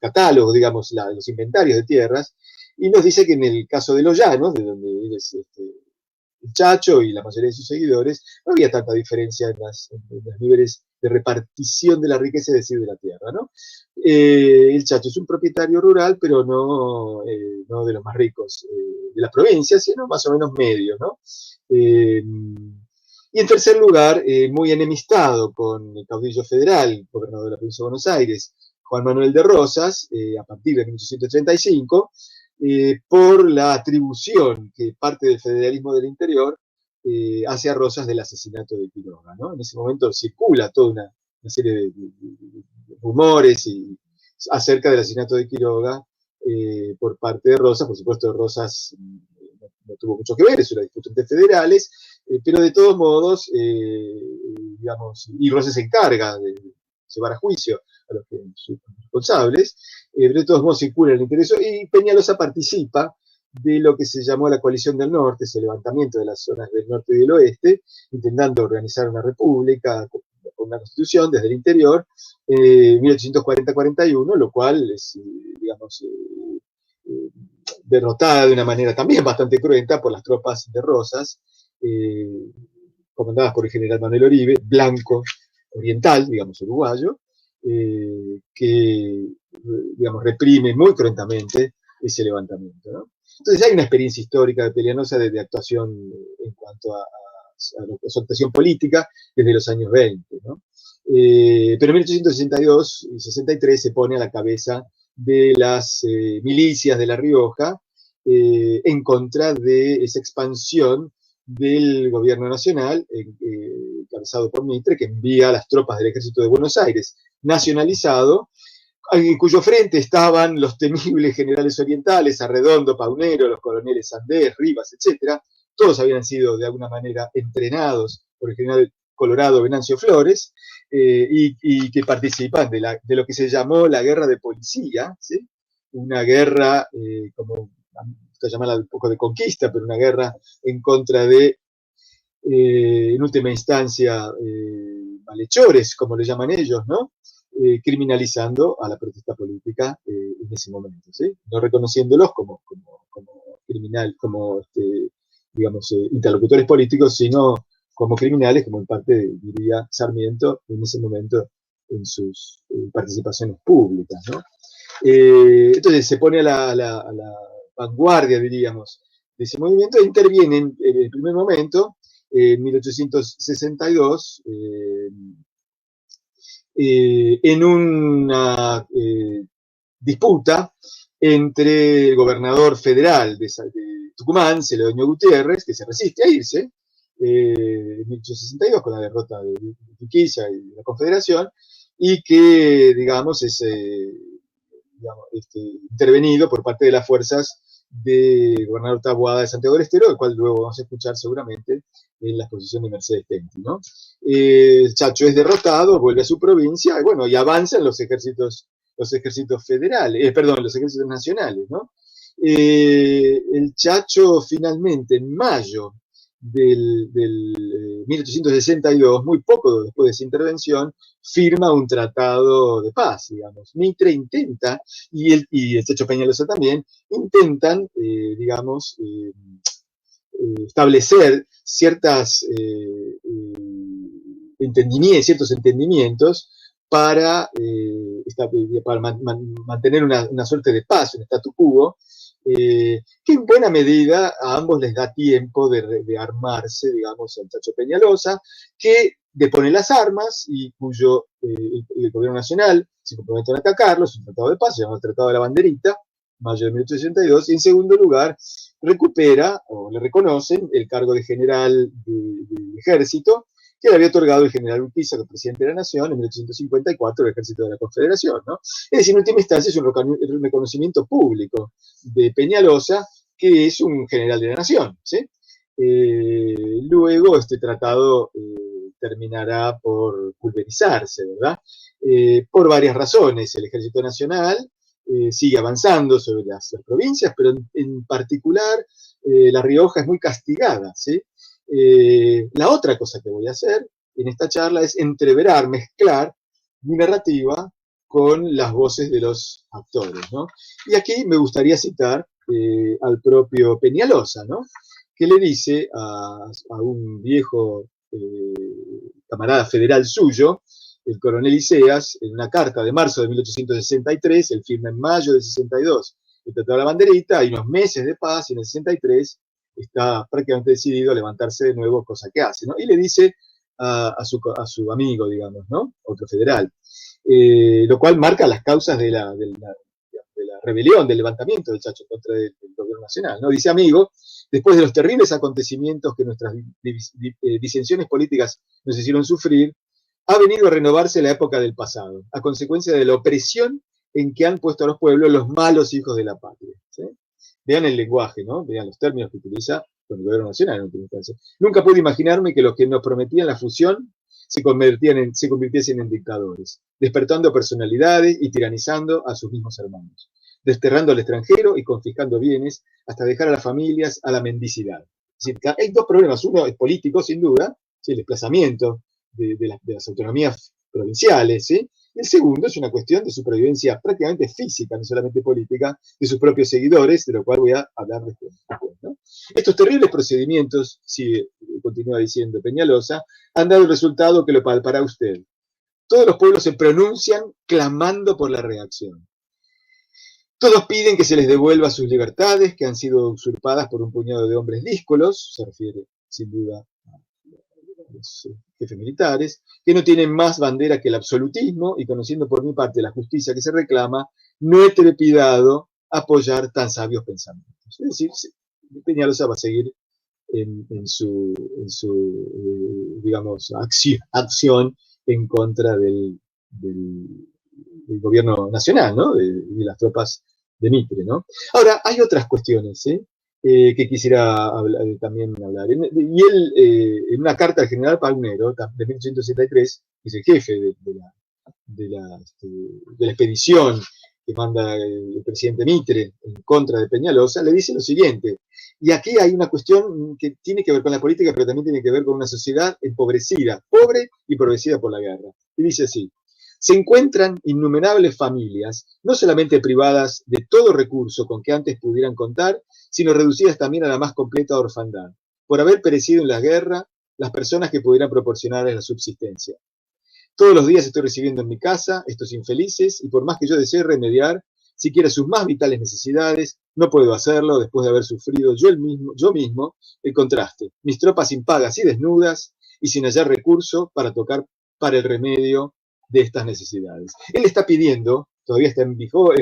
catálogos, digamos, los inventarios de tierras, y nos dice que en el caso de los llanos, de donde él es el Chacho y la mayoría de sus seguidores, no había tanta diferencia en los niveles de repartición de la riqueza, es decir, de la tierra, ¿no? el Chacho es un propietario rural, pero no de los más ricos de la provincia, sino más o menos medio, ¿no? Y en tercer lugar, muy enemistado con el caudillo federal, gobernador de la provincia de Buenos Aires, Juan Manuel de Rosas, a partir de 1835, por la atribución que parte del federalismo del interior hace a Rosas del asesinato de Quiroga, ¿no? En ese momento circula toda una serie de rumores acerca del asesinato de Quiroga por parte de Rosas. Por supuesto, Rosas no tuvo mucho que ver, es una disputa entre federales, pero de todos modos, digamos, y Rosas se encarga de llevar a juicio a los que son responsables, pero de todos modos circula el interés, y Peñalosa participa de lo que se llamó la Coalición del Norte, ese levantamiento de las zonas del norte y del oeste, intentando organizar una república con una constitución desde el interior, 1840-41, lo cual es, digamos, derrotada de una manera también bastante cruenta por las tropas de Rosas, comandadas por el general Manuel Oribe, blanco, oriental, digamos, uruguayo, que, digamos, reprime muy cruentamente ese levantamiento, ¿no? Entonces hay una experiencia histórica de Peñalosa de actuación en cuanto a su actuación política desde los años 20, ¿no? Pero en 1862 y 63 se pone a la cabeza de las milicias de La Rioja en contra de esa expansión del gobierno nacional, encabezado por Mitre, que envía a las tropas del ejército de Buenos Aires, nacionalizado, en cuyo frente estaban los temibles generales orientales, Arredondo, Paunero, los coroneles Sandés, Rivas, etc. Todos habían sido de alguna manera entrenados por el general Colorado Venancio Flores, y que participan de lo que se llamó la guerra de policía, ¿sí? Una guerra, como está llamada un poco de conquista, pero una guerra en contra de, en última instancia, malhechores, como le llaman ellos, ¿no? Criminalizando a la protesta política en ese momento, ¿sí? No reconociéndolos como criminal, como digamos, interlocutores políticos, sino como criminales, como en parte diría Sarmiento en ese momento en sus participaciones públicas, ¿no? Entonces se pone a la vanguardia, diríamos, de ese movimiento, e interviene en el primer momento, en 1862, en una disputa entre el gobernador federal de Tucumán, Celedonio Gutiérrez, que se resiste a irse, en 1862, con la derrota de Urquiza y de la Confederación, y que, digamos, es intervenido por parte de las fuerzas del gobernador Taboada de Santiago del Estero, el cual luego vamos a escuchar seguramente en la exposición de Mercedes Tenti, ¿no? El Chacho es derrotado, vuelve a su provincia, y bueno, y avanzan los ejércitos federales, perdón, los ejércitos nacionales, ¿no? El Chacho finalmente, en mayo del 1862, muy poco después de esa intervención, firma un tratado de paz, digamos. Mitre intenta, y el Chacho Peñalosa también, intentan, digamos, establecer ciertos entendimientos para mantener una suerte de paz, un statu quo, que en buena medida a ambos les da tiempo de armarse, digamos, al Chacho Peñalosa, que depone las armas y cuyo el gobierno nacional se compromete a atacarlo, es un tratado de paz, se llama el Tratado de la Banderita, mayo de 1862, y en segundo lugar recupera, o le reconocen, el cargo de general del ejército, que le había otorgado el general Urquiza, el presidente de la Nación, en 1854, el ejército de la Confederación, ¿no? Es decir, en última instancia es un reconocimiento público de Peñalosa, que es un general de la Nación, ¿sí? Luego este tratado terminará por pulverizarse, ¿verdad? Por varias razones. El Ejército Nacional sigue avanzando sobre las provincias, pero en particular La Rioja es muy castigada, ¿sí? La otra cosa que voy a hacer en esta charla es entreverar, mezclar mi narrativa con las voces de los actores, ¿no? Y aquí me gustaría citar al propio Peñalosa, ¿no? Que le dice a un viejo camarada federal suyo, el coronel Iseas, en una carta de marzo de 1863, él firma en mayo de 62 el Tratado de la Banderita, hay unos meses de paz, y en el 63 está prácticamente decidido a levantarse de nuevo, cosa que hace, ¿no? Y le dice a su amigo, digamos, ¿no? Otro federal, lo cual marca las causas de la rebelión, del levantamiento del Chacho contra el gobierno nacional, ¿no? Dice, amigo, después de los terribles acontecimientos que nuestras disensiones políticas nos hicieron sufrir, ha venido a renovarse la época del pasado, a consecuencia de la opresión en que han puesto a los pueblos los malos hijos de la patria, ¿sí? Vean el lenguaje, ¿no? Vean los términos que utiliza con el gobierno nacional en última instancia. Nunca pude imaginarme que los que nos prometían la fusión se convirtiesen en dictadores, despertando personalidades y tiranizando a sus mismos hermanos, desterrando al extranjero y confiscando bienes hasta dejar a las familias a la mendicidad. Es decir, hay dos problemas. Uno es político, sin duda, ¿sí? El desplazamiento de las autonomías provinciales, ¿sí? El segundo es una cuestión de supervivencia prácticamente física, no solamente política, de sus propios seguidores, de lo cual voy a hablar después, ¿no? Estos terribles procedimientos, continúa diciendo Peñalosa, han dado el resultado que lo palpará usted. Todos los pueblos se pronuncian clamando por la reacción. Todos piden que se les devuelva sus libertades, que han sido usurpadas por un puñado de hombres díscolos, se refiere sin duda a los jefes militares, que no tienen más bandera que el absolutismo, y conociendo por mi parte la justicia que se reclama, no he trepidado apoyar tan sabios pensamientos. Es decir, Peñalosa va a seguir en su digamos, acción en contra del gobierno nacional, ¿no? De las tropas de Mitre, ¿no? Ahora, hay otras cuestiones, ¿sí? Que quisiera también hablar. Y él, en una carta al general Paunero, de 1863, que es el jefe de la expedición que manda el presidente Mitre en contra de Peñalosa, le dice lo siguiente, y aquí hay una cuestión que tiene que ver con la política, pero también tiene que ver con una sociedad empobrecida, pobre y empobrecida por la guerra. Y dice así: se encuentran innumerables familias, no solamente privadas de todo recurso con que antes pudieran contar, sino reducidas también a la más completa orfandad, por haber perecido en la guerra las personas que pudieran proporcionarles la subsistencia. Todos los días estoy recibiendo en mi casa estos infelices, y por más que yo desee remediar siquiera sus más vitales necesidades, no puedo hacerlo después de haber sufrido yo mismo el contraste, mis tropas impagas y desnudas, y sin hallar recurso para tocar para el remedio de estas necesidades. Él está pidiendo, todavía está en vigor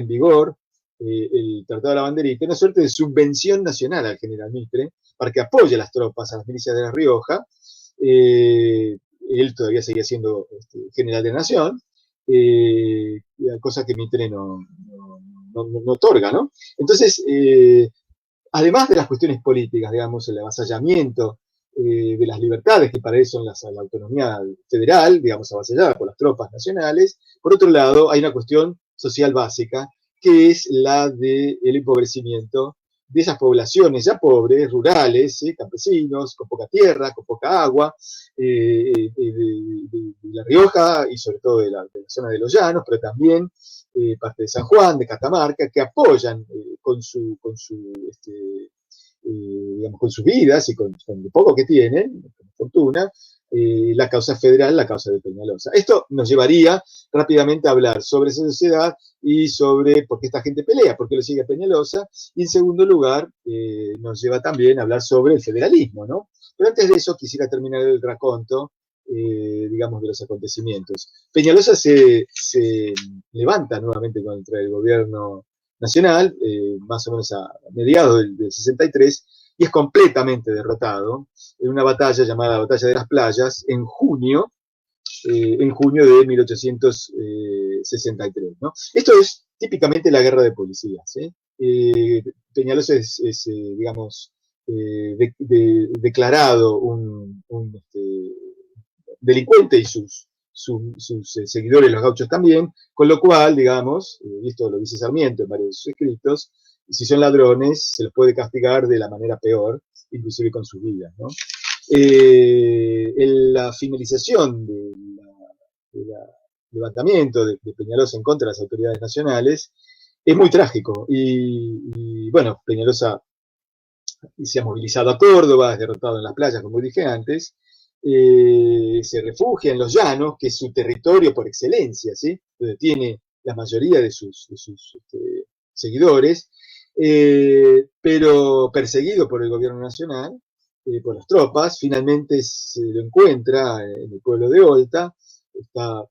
el Tratado de la Banderita, una suerte de subvención nacional al general Mitre, para que apoye a las tropas, a las milicias de La Rioja. Él todavía seguía siendo general de nación, cosa que Mitre no otorga, ¿no? Entonces, además de las cuestiones políticas, digamos, el avasallamiento de las libertades, que para eso son la autonomía federal, digamos, avasallada por las tropas nacionales, por otro lado, hay una cuestión social básica, que es la del empobrecimiento de esas poblaciones ya pobres, rurales, ¿sí? Campesinos, con poca tierra, con poca agua, de La Rioja y sobre todo de la zona de los Llanos, pero también parte de San Juan, de Catamarca, que apoyan con sus vidas y con lo poco que tienen, con fortuna, la causa federal, la causa de Peñalosa. Esto nos llevaría rápidamente a hablar sobre esa sociedad y sobre por qué esta gente pelea, por qué lo sigue Peñalosa, y en segundo lugar nos lleva también a hablar sobre el federalismo, ¿no? Pero antes de eso quisiera terminar el raconto, digamos, de los acontecimientos. Peñalosa se levanta nuevamente contra el gobierno nacional, más o menos a mediados del 63, y es completamente derrotado en una batalla llamada Batalla de las Playas en junio de 1863, ¿no? Esto es típicamente la guerra de policías, ¿eh? Peñalosa es digamos, declarado un delincuente, y sus seguidores, los gauchos también, con lo cual, digamos, y esto lo dice Sarmiento en varios de sus escritos, si son ladrones, se los puede castigar de la manera peor, inclusive con sus vidas, ¿no? La finalización del levantamiento de Peñalosa en contra de las autoridades nacionales es muy trágico, y bueno, Peñalosa se ha movilizado a Córdoba, es derrotado en las playas, como dije antes, se refugia en los llanos, que es su territorio por excelencia, ¿sí? Donde tiene la mayoría de sus seguidores, pero perseguido por el gobierno nacional, por las tropas. Finalmente se lo encuentra en el pueblo de Olta, está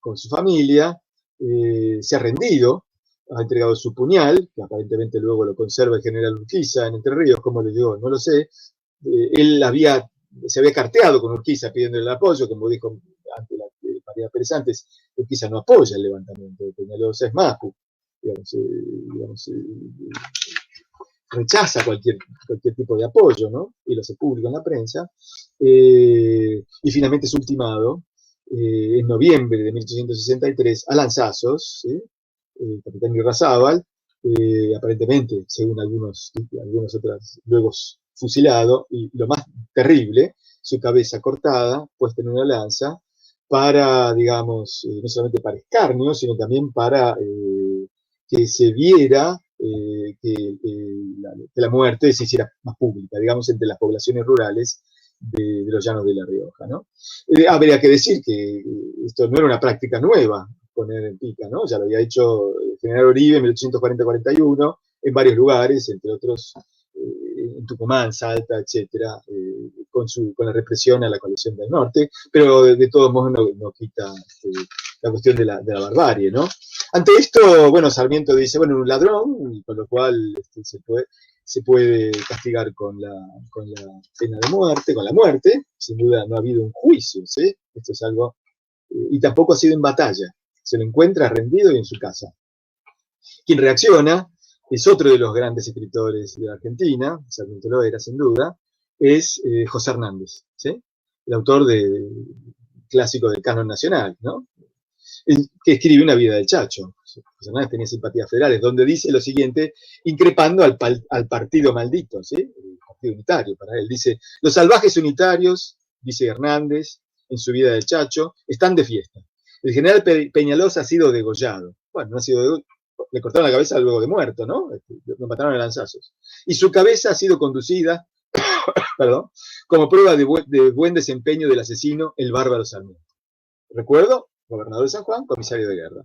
con su familia, se ha rendido, ha entregado su puñal, que aparentemente luego lo conserva el general Urquiza en Entre Ríos. ¿Cómo le llegó? No lo sé. Él se había carteado con Urquiza pidiéndole el apoyo, como dijo ante María Pérez antes. Urquiza no apoya el levantamiento de Peñalosa, es más, rechaza cualquier tipo de apoyo, ¿no? Y lo hace público en la prensa. Y finalmente es ultimado en noviembre de 1863 a lanzazos, ¿sí? Capitán Irrazábal, aparentemente, según algunos otros, luego fusilado, y lo más terrible, su cabeza cortada, puesta en una lanza, para, digamos, no solamente para escarnio, sino también para que se viera que la muerte se hiciera más pública, digamos, entre las poblaciones rurales de los llanos de La Rioja, ¿no? Habría que decir que esto no era una práctica nueva, poner en pica, ¿no? Ya lo había hecho el general Oribe en 1840-41, en varios lugares, entre otros en Tucumán, Salta, etcétera, con la represión a la coalición del norte, pero de todos modos no quita la cuestión de la barbarie, ¿no? Ante esto, bueno, Sarmiento dice, bueno, un ladrón, y con lo cual se puede castigar con la pena de muerte, con la muerte. Sin duda no ha habido un juicio, ¿sí? Esto es algo, y tampoco ha sido en batalla. Se lo encuentra rendido y en su casa. Quien reacciona es otro de los grandes escritores de Argentina, Sarmiento lo era sin duda, es José Hernández, ¿sí? El autor clásico del canon nacional, ¿no? Que escribe Una vida del Chacho. José Hernández tenía simpatías federales, donde dice lo siguiente, increpando al partido maldito, ¿sí? El partido unitario para él. Dice, los salvajes unitarios, dice Hernández, en su vida del Chacho, están de fiesta. El general Peñalosa ha sido degollado. Bueno, no ha sido degollado, le cortaron la cabeza luego de muerto, ¿no? Lo mataron a lanzazos. Y su cabeza ha sido conducida, perdón, como prueba de buen desempeño del asesino, el bárbaro Sarmiento. Recuerdo, gobernador de San Juan, comisario de guerra.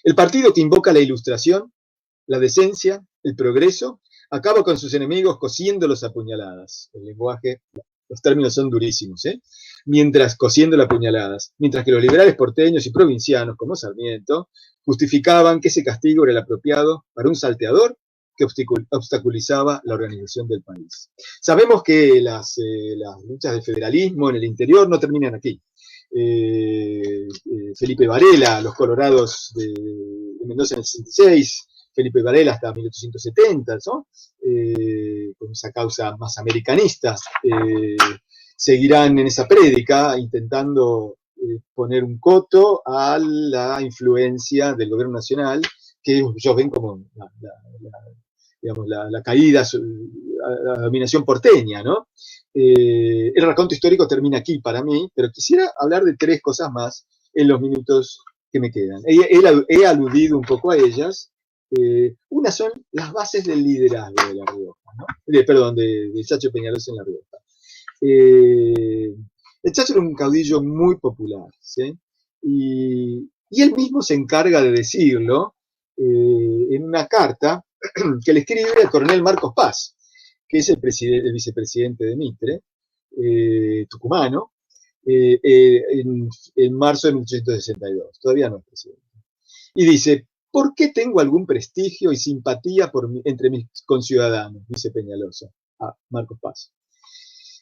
El partido que invoca la ilustración, la decencia, el progreso, acaba con sus enemigos cosiéndolos a puñaladas. El lenguaje, los términos son durísimos, ¿eh? Cosiendo las puñaladas, mientras que los liberales porteños y provincianos, como Sarmiento, justificaban que ese castigo era el apropiado para un salteador que obstaculizaba la organización del país. Sabemos que las luchas del federalismo en el interior no terminan aquí. Felipe Varela, los Colorados de Mendoza en el 66, Felipe Varela hasta 1870, ¿no? Con esa causa más americanista, seguirán en esa prédica intentando poner un coto a la influencia del gobierno nacional, que ellos ven como la caída, la dominación porteña, ¿no? El raconto histórico termina aquí para mí, pero quisiera hablar de tres cosas más en los minutos que me quedan. He aludido un poco a ellas. Una son las bases del liderazgo de La Rioja, ¿no? Perdón, de Chacho Peñalosa en La Rioja. El Chacho era un caudillo muy popular, ¿sí? Y él mismo se encarga de decirlo en una carta que le escribe al coronel Marcos Paz, que es el vicepresidente de Mitre, tucumano, en marzo de 1862. Todavía no es presidente. Y dice, ¿por qué tengo algún prestigio y simpatía entre mis conciudadanos? Dice Peñalosa a Marcos Paz.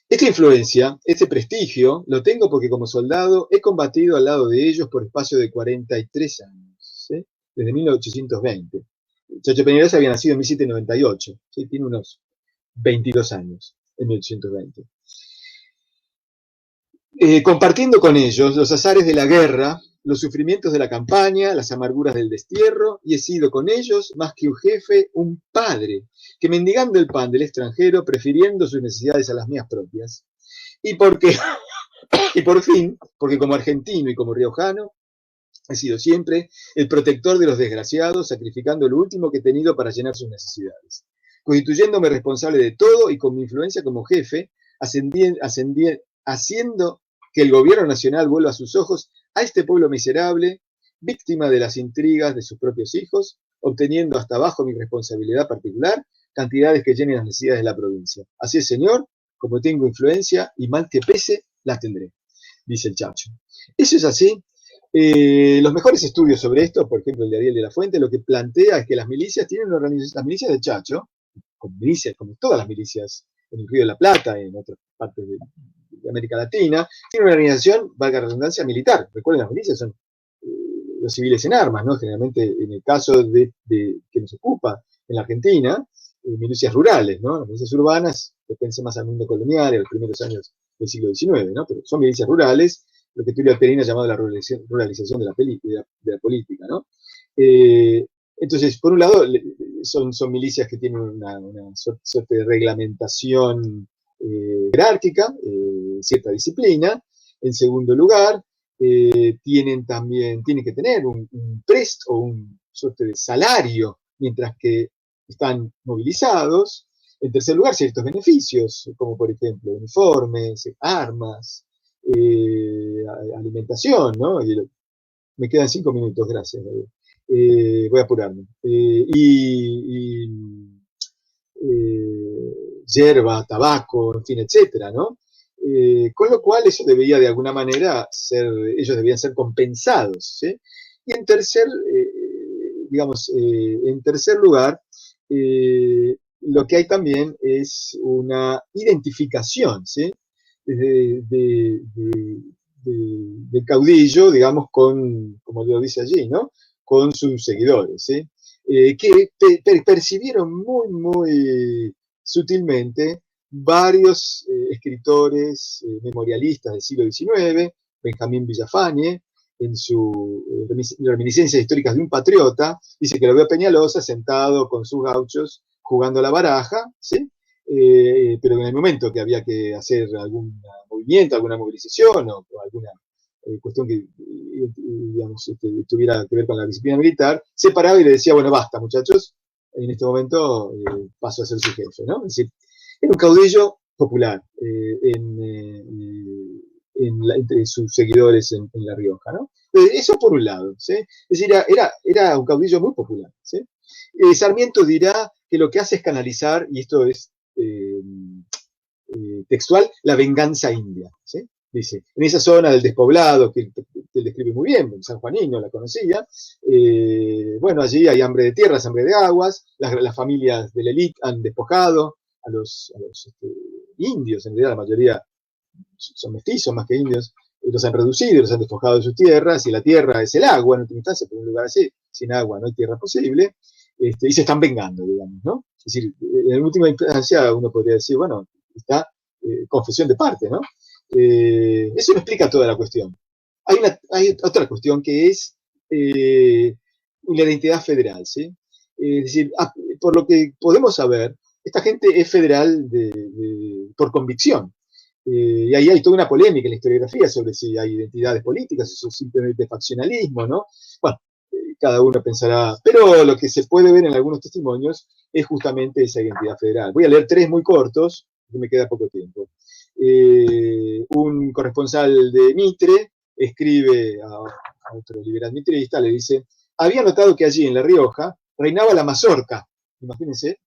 Esta influencia, este prestigio, lo tengo porque como soldado he combatido al lado de ellos por espacio de 43 años, ¿sí? Desde 1820. Chacho Peñalosa había nacido en 1798, ¿sí? Tiene unos 22 años en 1820. Compartiendo con ellos los azares de la guerra, los sufrimientos de la campaña, las amarguras del destierro, y he sido con ellos, más que un jefe, un padre, que mendigando el pan del extranjero, prefiriendo sus necesidades a las mías propias. Y por fin, porque como argentino y como riojano, he sido siempre el protector de los desgraciados, sacrificando lo último que he tenido para llenar sus necesidades, constituyéndome responsable de todo y con mi influencia como jefe, haciendo que el gobierno nacional vuelva sus ojos a este pueblo miserable, víctima de las intrigas de sus propios hijos, obteniendo hasta bajo mi responsabilidad particular cantidades que llenen las necesidades de la provincia. Así es, señor, como tengo influencia y mal que pese, la tendré, dice el Chacho. Eso es así. Los mejores estudios sobre esto, por ejemplo el de Ariel de la Fuente, lo que plantea es que las milicias tienen una organización, las milicias del Chacho, como todas las milicias en el Río de la Plata, en otras partes de América Latina, tienen una organización, valga la redundancia, militar. Recuerden, las milicias son los civiles en armas, ¿no? Generalmente, en el caso de que nos ocupa en la Argentina, milicias rurales, ¿no? Las milicias urbanas pertenecen más al mundo colonial, a los primeros años del siglo XIX, ¿no? Pero son milicias rurales, lo que Tulio Alperín ha llamado la ruralización de la política, ¿no? Entonces, por un lado, son milicias que tienen una suerte de reglamentación jerárquica, cierta disciplina. En segundo lugar, tienen que tener un presto o un suerte de salario mientras que están movilizados. En tercer lugar, ciertos beneficios, como por ejemplo uniformes, armas, alimentación, ¿no? Me quedan 5 minutos, gracias. Voy a apurarme. Yerba, tabaco, en fin, etcétera, ¿no? Con lo cual eso debería de alguna manera ellos debían ser compensados, ¿sí? Y en tercer lugar, lo que hay también es una identificación, ¿sí? Del caudillo, digamos, como lo dice allí, ¿no? Con sus seguidores, ¿sí? Que percibieron muy, muy sutilmente varios escritores memorialistas del siglo XIX, Benjamín Villafañe, en su Reminiscencias históricas de un patriota, dice que lo veo a Peñalosa sentado con sus gauchos jugando a la baraja, ¿sí? Pero en el momento que había que hacer algún movimiento, alguna movilización o alguna cuestión que digamos, tuviera que ver con la disciplina militar, se paraba y le decía, bueno, basta muchachos, en este momento paso a ser su jefe, ¿no? Es decir, era un caudillo popular entre sus seguidores en La Rioja, ¿no? Eso por un lado, ¿sí? Es decir, era un caudillo muy popular, ¿sí? Sarmiento dirá que lo que hace es canalizar, y esto es textual, la venganza india, ¿sí? Dice, en esa zona del despoblado, que él describe muy bien, San Juanino la conocía, bueno, allí hay hambre de tierras, hambre de aguas, las familias de la élite han despojado a los indios, en realidad la mayoría son mestizos más que indios, los han reducido, los han despojado de sus tierras, y la tierra es el agua, en última instancia, por un lugar así, sin agua no hay tierra posible, y se están vengando, digamos, ¿no? Es decir, en última instancia uno podría decir, bueno, está confesión de parte, ¿no? Eso no explica toda la cuestión. Hay otra cuestión que es la identidad federal, ¿sí? Es decir, por lo que podemos saber, esta gente es federal por convicción. Y ahí hay toda una polémica en la historiografía sobre si hay identidades políticas, eso es simplemente faccionalismo, ¿no? Bueno, cada uno pensará, pero lo que se puede ver en algunos testimonios es justamente esa identidad federal. Voy a leer 3 muy cortos, que me queda poco tiempo. Un corresponsal de Mitre escribe a otro liberal mitrista, le dice, había notado que allí en La Rioja reinaba la mazorca. Imagínense,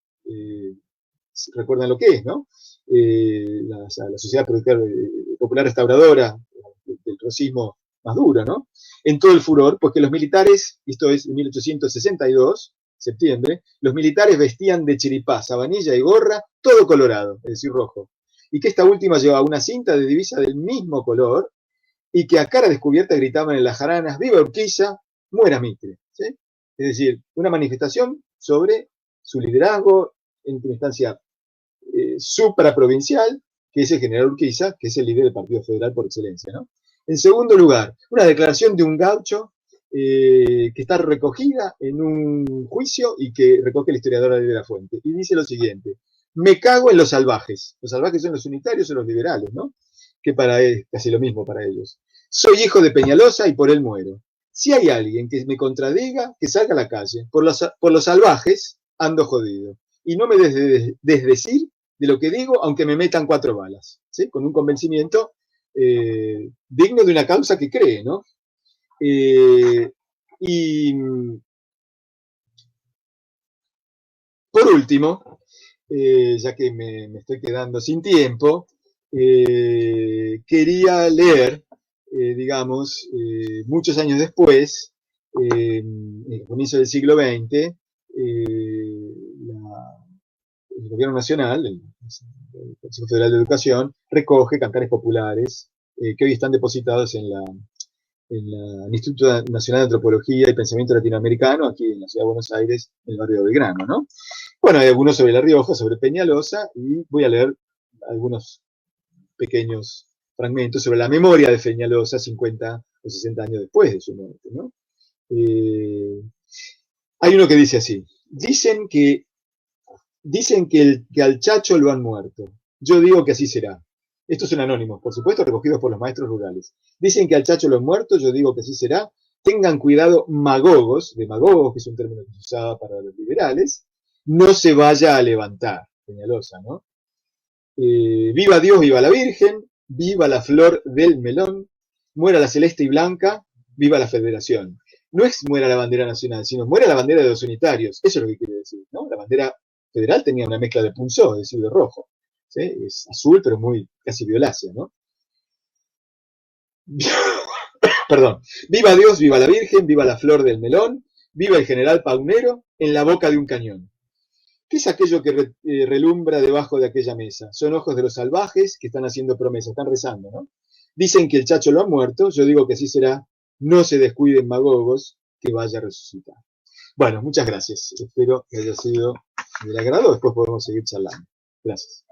recuerdan lo que es, ¿no? La sociedad popular restauradora del rosismo más duro, ¿no? En todo el furor, porque los militares, esto es en 1862, septiembre, los militares vestían de chiripá, sabanilla y gorra, todo colorado, es decir, rojo, y que esta última llevaba una cinta de divisa del mismo color, y que a cara descubierta gritaban en las jaranas, ¡viva Urquiza, muera Mitre! ¿Sí? Es decir, una manifestación sobre su liderazgo, en última instancia, supraprovincial, que es el general Urquiza, que es el líder del Partido Federal por excelencia, ¿no? En segundo lugar, una declaración de un gaucho que está recogida en un juicio y que recoge el historiador de la Fuente. Y dice lo siguiente, me cago en los salvajes. Los salvajes son los unitarios o los liberales, ¿no? Que es casi lo mismo para ellos. Soy hijo de Peñalosa y por él muero. Si hay alguien que me contradiga, que salga a la calle. Por los salvajes ando jodido. Y no me desdecir de lo que digo, aunque me metan 4 balas. ¿Sí? Con un convencimiento digno de una causa que cree, ¿no? Y por último, ya que me estoy quedando sin tiempo, quería leer, digamos, muchos años después, en el comienzo del siglo XX, el Gobierno Nacional, el Consejo Federal de Educación, recoge cantares populares que hoy están depositados en el Instituto Nacional de Antropología y Pensamiento Latinoamericano, aquí en la ciudad de Buenos Aires, en el barrio de Belgrano, ¿no? Bueno, hay algunos sobre La Rioja, sobre Peñalosa, y voy a leer algunos pequeños fragmentos sobre la memoria de Peñalosa 50 o 60 años después de su muerte, ¿no? Hay uno que dice así: dicen que al Chacho lo han muerto. Yo digo que así será. Estos son anónimos, por supuesto, recogidos por los maestros rurales. Dicen que al Chacho lo han muerto, yo digo que así será. Tengan cuidado, magogos, demagogos, que es un término que se usaba para los liberales, no se vaya a levantar, Peñalosa, ¿no? Viva Dios, viva la Virgen, viva la flor del melón, muera la celeste y blanca, viva la Federación. No es muera la bandera nacional, sino muera la bandera de los unitarios. Eso es lo que quiere decir, ¿no? La bandera federal tenía una mezcla de punzó, es decir, de rojo. ¿Sí? Es azul, pero muy casi violácea, ¿no? Perdón. Viva Dios, viva la Virgen, viva la flor del melón, viva el general Paunero en la boca de un cañón. ¿Qué es aquello que relumbra debajo de aquella mesa? Son ojos de los salvajes que están haciendo promesas, están rezando, ¿no? Dicen que el Chacho lo ha muerto, yo digo que así será. No se descuiden, magogos, que vaya a resucitar. Bueno, muchas gracias. Espero que haya sido del agrado. Después podemos seguir charlando. Gracias.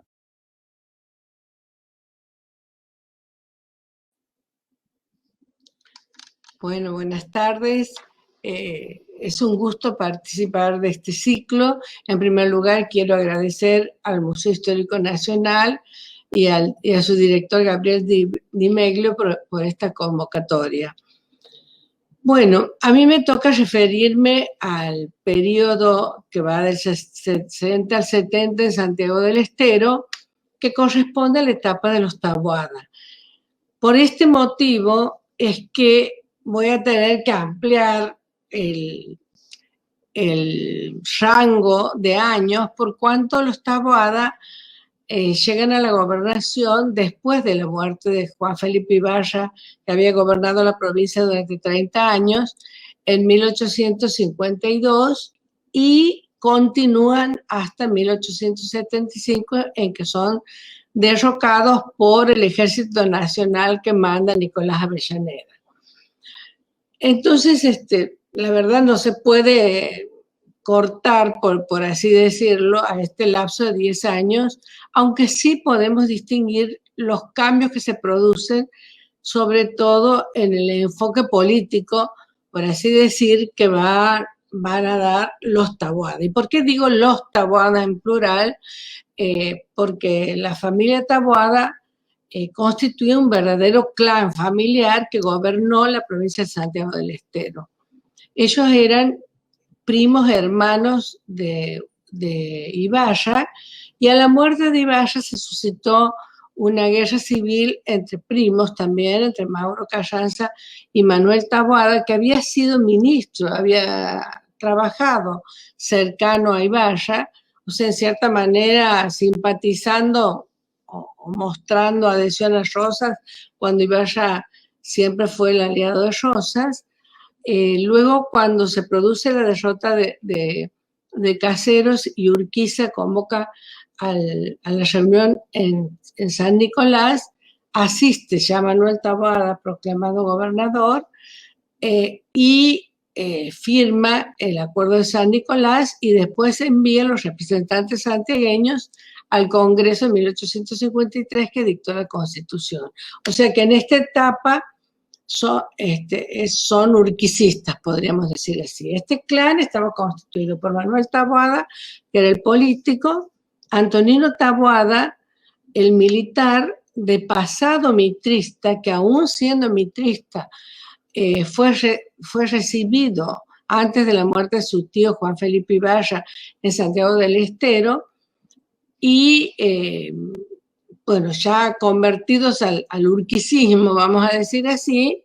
Bueno, buenas tardes. Es un gusto participar de este ciclo. En primer lugar, quiero agradecer al Museo Histórico Nacional y a su director Gabriel Di Meglio por esta convocatoria. Bueno, a mí me toca referirme al periodo que va del 60 al 70 en Santiago del Estero, que corresponde a la etapa de los Taboada. Por este motivo es que voy a tener que ampliar el rango de años por cuanto los Taboada llegan a la gobernación después de la muerte de Juan Felipe Ibarra, que había gobernado la provincia durante 30 años, en 1852, y continúan hasta 1875, en que son derrocados por el Ejército Nacional que manda Nicolás Avellaneda. Entonces, la verdad no se puede cortar, por así decirlo, a este lapso de 10 años, aunque sí podemos distinguir los cambios que se producen, sobre todo en el enfoque político, por así decir, que van a dar los Taboada. ¿Y por qué digo los Taboada en plural? Porque la familia Taboada constituye un verdadero clan familiar que gobernó la provincia de Santiago del Estero. Ellos eran primos hermanos de Ibarra, y a la muerte de Ibarra se suscitó una guerra civil entre primos también, entre Mauro Carranza y Manuel Taboada, que había sido ministro, había trabajado cercano a Ibarra, o sea, en cierta manera simpatizando o mostrando adhesión a Rosas, cuando Ibarra siempre fue el aliado de Rosas. Luego, cuando se produce la derrota de Caseros y Urquiza convoca a la reunión en San Nicolás, asiste ya Manuel Taboada, proclamado gobernador, y firma el acuerdo de San Nicolás, y después envía a los representantes santiagueños al Congreso en 1853, que dictó la Constitución. O sea que en esta etapa son urquicistas, podríamos decir así. Este clan estaba constituido por Manuel Taboada, que era el político, Antonino Taboada, el militar de pasado mitrista, que aún siendo mitrista fue recibido antes de la muerte de su tío Juan Felipe Ibarra en Santiago del Estero, y bueno, ya convertidos al urquicismo, vamos a decir así,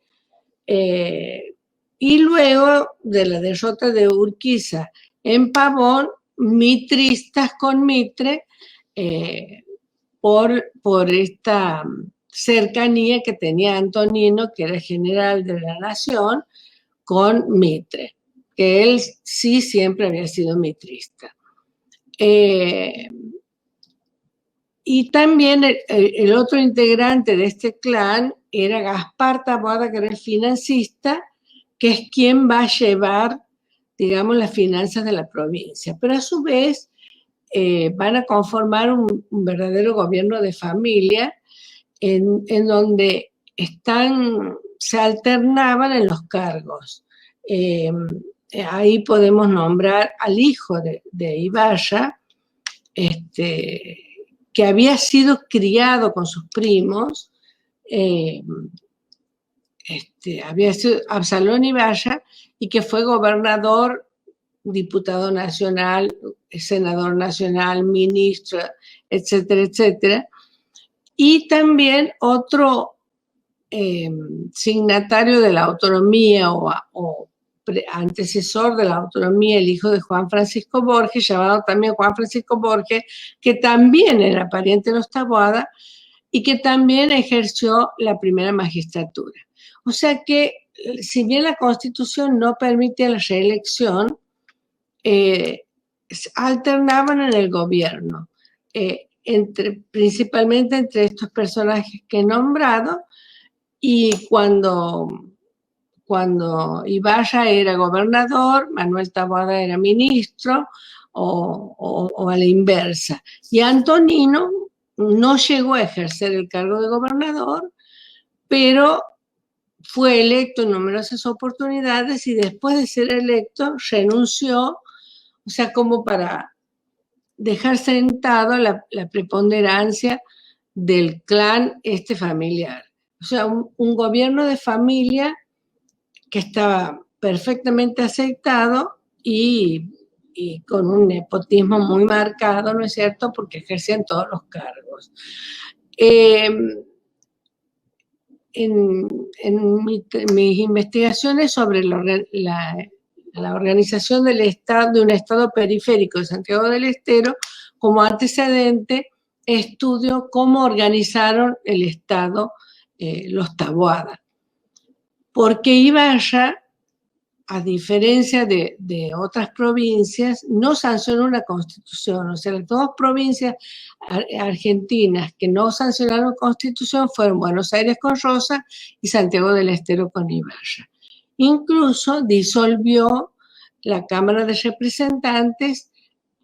y luego de la derrota de Urquiza en Pavón, mitristas con Mitre, por esta cercanía que tenía Antonino, que era general de la nación, con Mitre, que él sí siempre había sido mitrista. Y también el otro integrante de este clan era Gaspar Taboada, que era el financista, que es quien va a llevar, digamos, las finanzas de la provincia. Pero a su vez van a conformar un verdadero gobierno de familia en donde se alternaban en los cargos. Ahí podemos nombrar al hijo de Ibarra, que había sido criado con sus primos, había sido Absalón Ibarra, y que fue gobernador, diputado nacional, senador nacional, ministro, etcétera, etcétera. Y también otro signatario de la autonomía o antecesor de la autonomía, el hijo de Juan Francisco Borges, llamado también Juan Francisco Borges, que también era pariente de los Taboada y que también ejerció la primera magistratura. O sea que, si bien la Constitución no permite la reelección, alternaban en el gobierno, principalmente entre estos personajes que he nombrado, y cuando Ibarra era gobernador, Manuel Taboada era ministro, o a la inversa. Y Antonino no llegó a ejercer el cargo de gobernador, pero fue electo en numerosas oportunidades y después de ser electo renunció, o sea, como para dejar sentado la preponderancia del clan familiar. O sea, un gobierno de familia que estaba perfectamente aceptado y con un nepotismo muy marcado, ¿no es cierto?, porque ejercían todos los cargos. En mis investigaciones sobre la organización del Estado, de un Estado periférico de Santiago del Estero, como antecedente, estudio cómo organizaron el Estado los Taboada. Porque Ibarra, a diferencia de otras provincias, no sancionó una constitución. O sea, las dos provincias argentinas que no sancionaron constitución fueron Buenos Aires con Rosa y Santiago del Estero con Ibarra. Incluso disolvió la Cámara de Representantes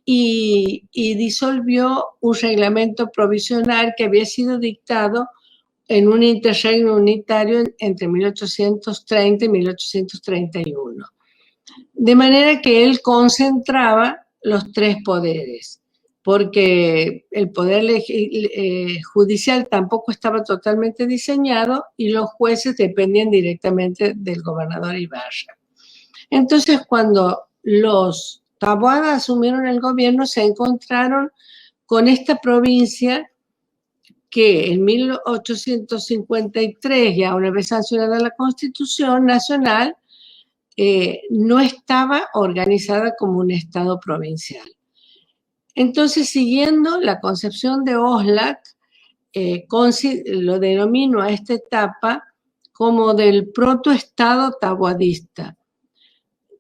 y disolvió un reglamento provisional que había sido dictado en un interregno unitario entre 1830 y 1831. De manera que él concentraba los tres poderes, porque el poder judicial tampoco estaba totalmente diseñado y los jueces dependían directamente del gobernador Ibarra. Entonces, cuando los Taboada asumieron el gobierno, se encontraron con esta provincia que en 1853, ya una vez sancionada la Constitución Nacional, no estaba organizada como un Estado provincial. Entonces, siguiendo la concepción de Oslac, lo denomino a esta etapa como del protoestado taboadista,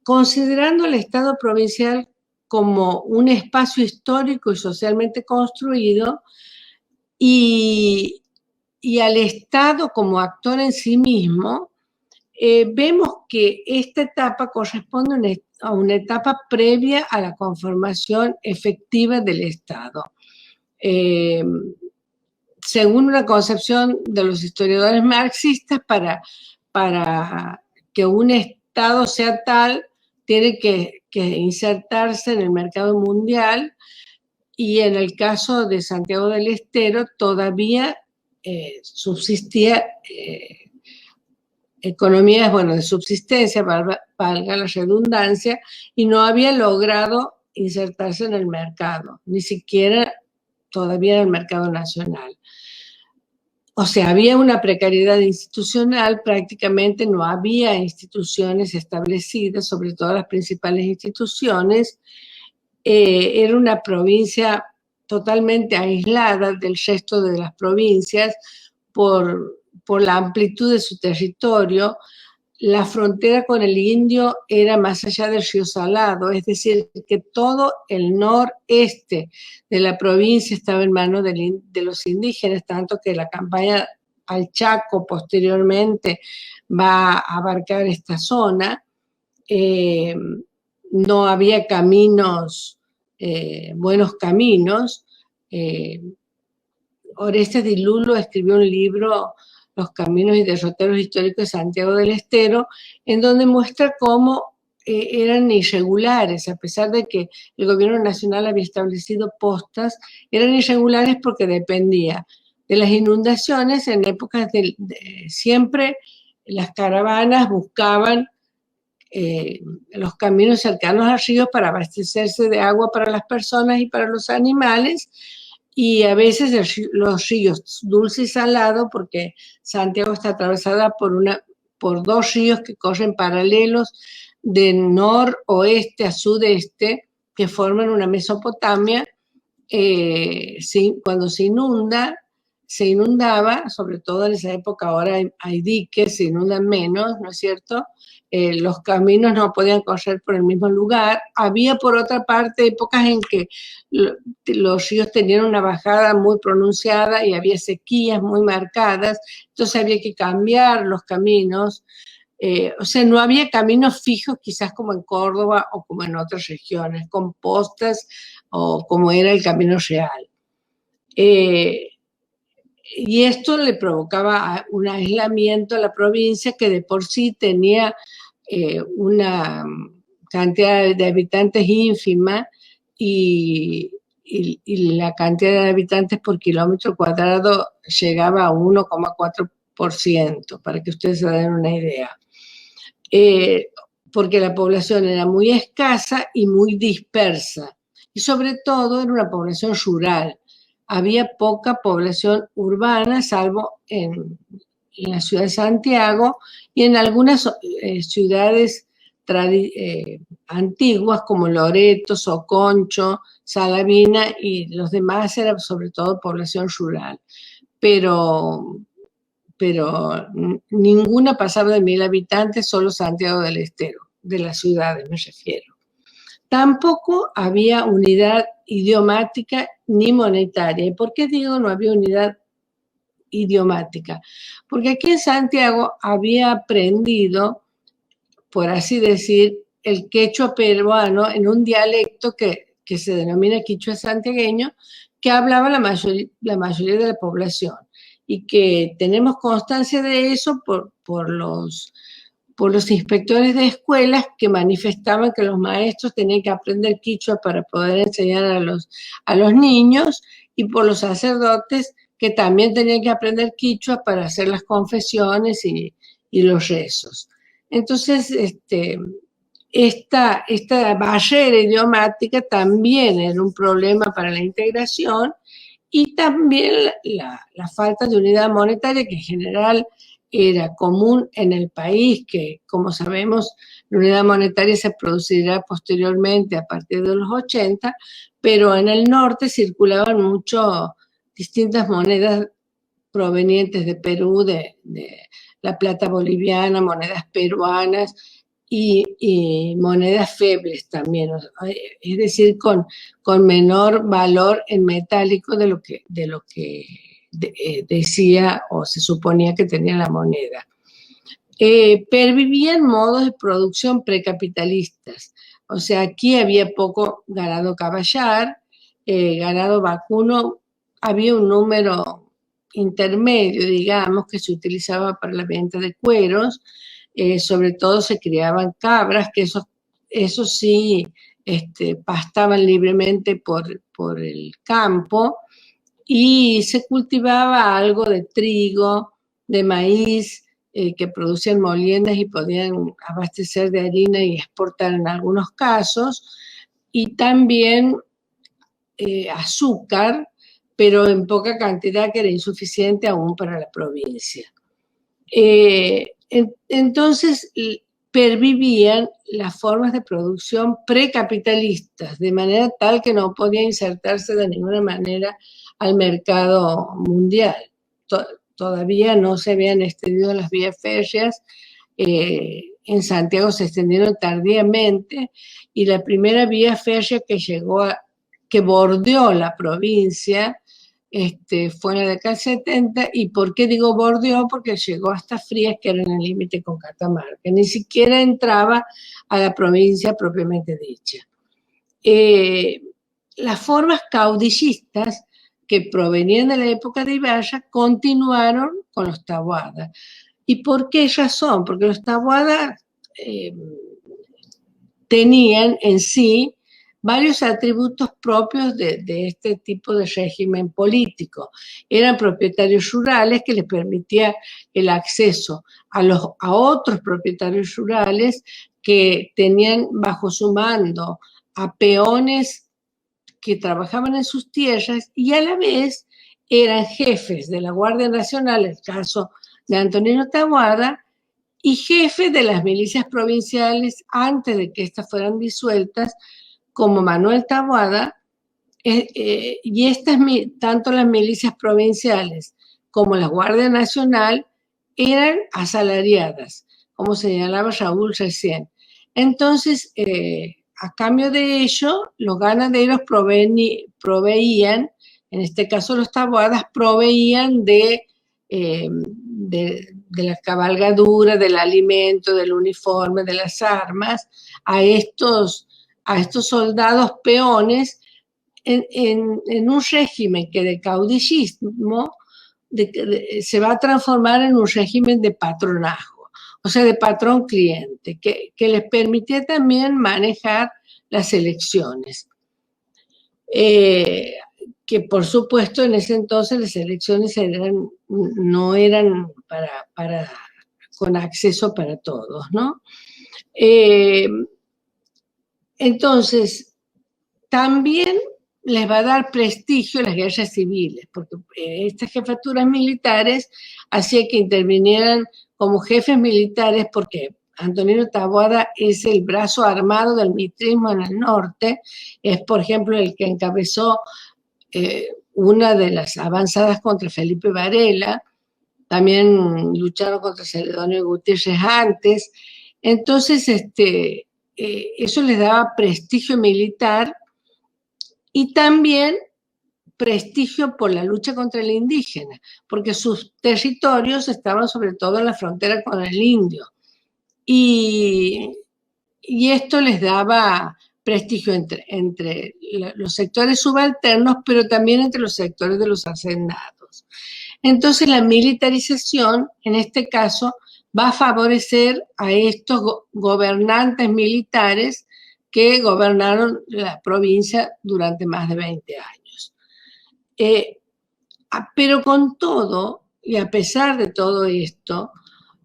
considerando el Estado provincial como un espacio histórico y socialmente construido, y al Estado como actor en sí mismo. Vemos que esta etapa corresponde a una etapa previa a la conformación efectiva del Estado. Según una concepción de los historiadores marxistas, para que un Estado sea tal, tiene que insertarse en el mercado mundial, y en el caso de Santiago del Estero todavía subsistía economías, de subsistencia, valga la redundancia, y no había logrado insertarse en el mercado, ni siquiera todavía en el mercado nacional. o sea, había una precariedad institucional, prácticamente no había instituciones establecidas, sobre todo las principales instituciones. Era una provincia totalmente aislada del resto de las provincias por la amplitud de su territorio. La frontera con el indio era más allá del río Salado, es decir, que todo el noreste de la provincia estaba en manos de los indígenas, tanto que la campaña al Chaco posteriormente va a abarcar esta zona. No había caminos, buenos caminos. Orestes Di Lulo escribió un libro, Los caminos y derroteros históricos de Santiago del Estero, en donde muestra cómo eran irregulares, a pesar de que el gobierno nacional había establecido postas, eran irregulares porque dependía de las inundaciones. En épocas siempre las caravanas buscaban los caminos cercanos al río para abastecerse de agua para las personas y para los animales, y a veces los ríos Dulce y Salado, porque Santiago está atravesada por dos ríos que corren paralelos de noroeste a sudeste, que forman una Mesopotamia. Cuando se inundaba, sobre todo en esa época, ahora hay diques, se inundan menos, ¿no es cierto? Los caminos no podían correr por el mismo lugar. Había, por otra parte, épocas en que los ríos tenían una bajada muy pronunciada y había sequías muy marcadas, entonces había que cambiar los caminos. O sea, no había caminos fijos, quizás como en Córdoba o como en otras regiones, con postas o como era el Camino Real. Y esto le provocaba un aislamiento a la provincia, que de por sí tenía una cantidad de habitantes ínfima, y la cantidad de habitantes por kilómetro cuadrado llegaba a 1,4%, para que ustedes se den una idea. Porque la población era muy escasa y muy dispersa, y sobre todo era una población rural. Había poca población urbana, salvo en la ciudad de Santiago y en algunas ciudades antiguas como Loreto, Soconcho, Salavina, y los demás era sobre todo población rural. Pero ninguna pasaba de 1000 habitantes, solo Santiago del Estero, de las ciudades me refiero. Tampoco había unidad idiomática ni monetaria. ¿Y por qué digo no había unidad idiomática? Porque aquí en Santiago había aprendido, por así decir, el quechua peruano en un dialecto que se denomina quichua santiagueño, que hablaba la mayoría de la población, y que tenemos constancia de eso por los inspectores de escuelas, que manifestaban que los maestros tenían que aprender quichua para poder enseñar a los niños, y por los sacerdotes, que también tenían que aprender quichua para hacer las confesiones y los rezos. Entonces, esta barrera idiomática también era un problema para la integración, y también la falta de unidad monetaria, que en general era común en el país, que como sabemos la unidad monetaria se producirá posteriormente a partir de los 80, pero en el norte circulaban mucho distintas monedas provenientes de Perú, de la plata boliviana, monedas peruanas y monedas febles también, es decir, con menor valor en metálico de lo que decía o se suponía que tenía la moneda. Pervivían modos de producción precapitalistas. O sea, aquí había poco ganado caballar, ganado vacuno, había un número intermedio, digamos, que se utilizaba para la venta de cueros. Sobre todo se criaban cabras, que eso sí pastaban libremente por el campo, y se cultivaba algo de trigo, de maíz, que producían moliendas y podían abastecer de harina y exportar en algunos casos, y también azúcar, pero en poca cantidad, que era insuficiente aún para la provincia. Entonces pervivían las formas de producción precapitalistas, de manera tal que no podía insertarse de ninguna manera al mercado mundial. Todavía no se habían extendido las vías férreas, en Santiago se extendieron tardíamente, y la primera vía férrea que bordeó la provincia fue en la década del 70. ¿Y por qué digo bordeó? Porque llegó hasta Frías, que era en el límite con Catamarca, ni siquiera entraba a la provincia propiamente dicha. Las formas caudillistas que provenían de la época de Ibarra continuaron con los Taboada. ¿Y por qué razón? Porque los Taboada tenían en sí varios atributos propios de este tipo de régimen político. Eran propietarios rurales, que les permitía el acceso a otros propietarios rurales que tenían bajo su mando a peones que trabajaban en sus tierras, y a la vez eran jefes de la Guardia Nacional, el caso de Antonino Taboada, y jefe de las milicias provinciales antes de que estas fueran disueltas, como Manuel Taboada, y tanto las milicias provinciales como la Guardia Nacional eran asalariadas, como señalaba Raúl recién. Entonces, a cambio de ello, los ganaderos proveían, en este caso los Taboadas, proveían de la cabalgadura, del alimento, del uniforme, de las armas, a estos soldados peones en un régimen que de caudillismo se va a transformar en un régimen de patronazgo, o sea, de patrón-cliente, que les permitía también manejar las elecciones. Que por supuesto en ese entonces las elecciones no eran con acceso para todos, ¿no? Entonces, también les va a dar prestigio a las guerras civiles, porque estas jefaturas militares hacían que intervinieran como jefes militares, porque Antonino Taboada es el brazo armado del mitrismo en el norte, es por ejemplo el que encabezó una de las avanzadas contra Felipe Varela, también lucharon contra Celedonio Gutiérrez antes. Entonces, eso les daba prestigio militar y también prestigio por la lucha contra el indígena, porque sus territorios estaban sobre todo en la frontera con el indio. Y esto les daba prestigio entre los sectores subalternos, pero también entre los sectores de los hacendados. Entonces, la militarización, en este caso, va a favorecer a estos gobernantes militares que gobernaron la provincia durante más de 20 años. Pero con todo, y a pesar de todo esto,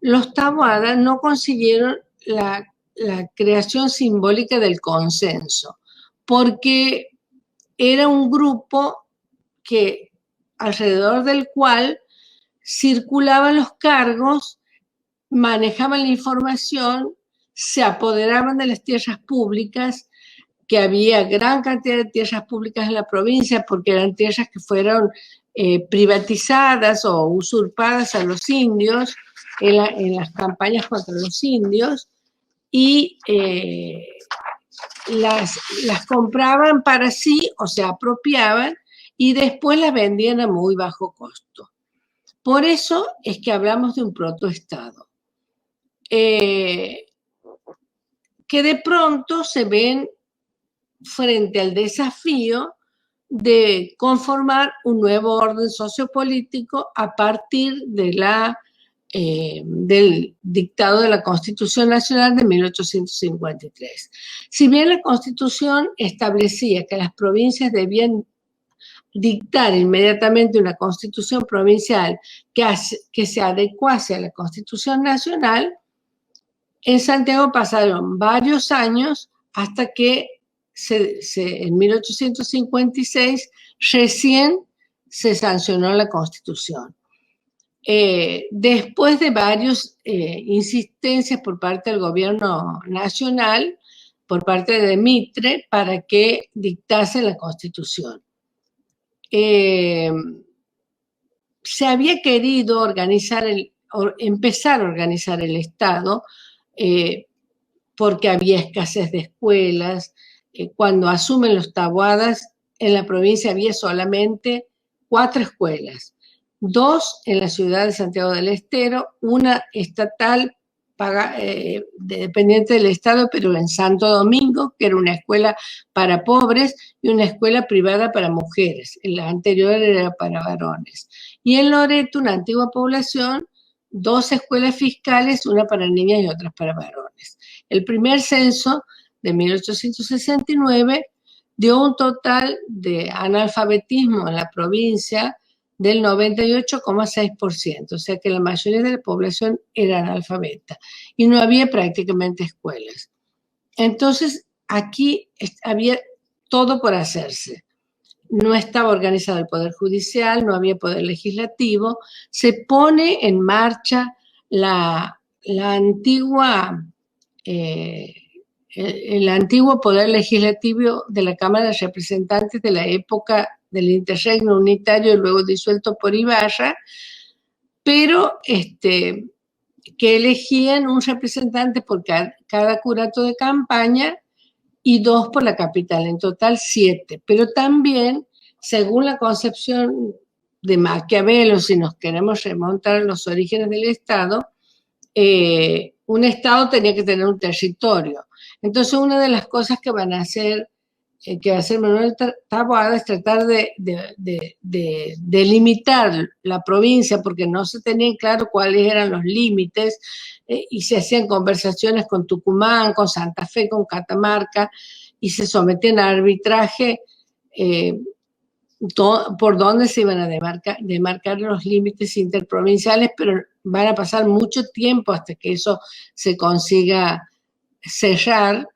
los Taboada no consiguieron la creación simbólica del consenso, porque era un grupo alrededor del cual circulaban los cargos, manejaban la información, se apoderaban de las tierras públicas, que había gran cantidad de tierras públicas en la provincia, porque eran tierras que fueron privatizadas o usurpadas a los indios en las campañas contra los indios, y las compraban para sí, o se apropiaban, y después las vendían a muy bajo costo. Por eso es que hablamos de un protoestado, que de pronto se ven frente al desafío de conformar un nuevo orden sociopolítico a partir del dictado de la Constitución Nacional de 1853. Si bien la Constitución establecía que las provincias debían dictar inmediatamente una constitución provincial que se adecuase a la Constitución Nacional, en Santiago pasaron varios años hasta que en 1856 recién se sancionó la Constitución. Después de varias insistencias por parte del gobierno nacional, por parte de Mitre, para que dictase la Constitución. Se había querido empezar a organizar el Estado, porque había escasez de escuelas. Cuando asumen los Taboadas, en la provincia había solamente 4 escuelas, 2 en la ciudad de Santiago del Estero, una estatal dependiente del Estado, pero en Santo Domingo, que era una escuela para pobres, y una escuela privada para mujeres. La anterior era para varones. Y en Loreto, una antigua población, 2 escuelas fiscales, una para niñas y otras para varones. El primer censo de 1869 dio un total de analfabetismo en la provincia del 98,6%, o sea que la mayoría de la población era analfabeta y no había prácticamente escuelas. Entonces, aquí había todo por hacerse. No estaba organizado el Poder Judicial, no había Poder Legislativo. Se pone en marcha el antiguo Poder Legislativo de la Cámara de Representantes de la época del interregno unitario y luego disuelto por Ibarra, pero que elegían un representante por cada curato de campaña y 2 por la capital, en total 7. Pero también, según la concepción de Maquiavelo, si nos queremos remontar a los orígenes del Estado, un Estado tenía que tener un territorio. Entonces, una de las cosas que va a hacer Manuel Taboada es tratar de limitar la provincia, porque no se tenían claro cuáles eran los límites, y se hacían conversaciones con Tucumán, con Santa Fe, con Catamarca, y se sometían a arbitraje por dónde se iban a demarcar los límites interprovinciales, pero van a pasar mucho tiempo hasta que eso se consiga cerrar.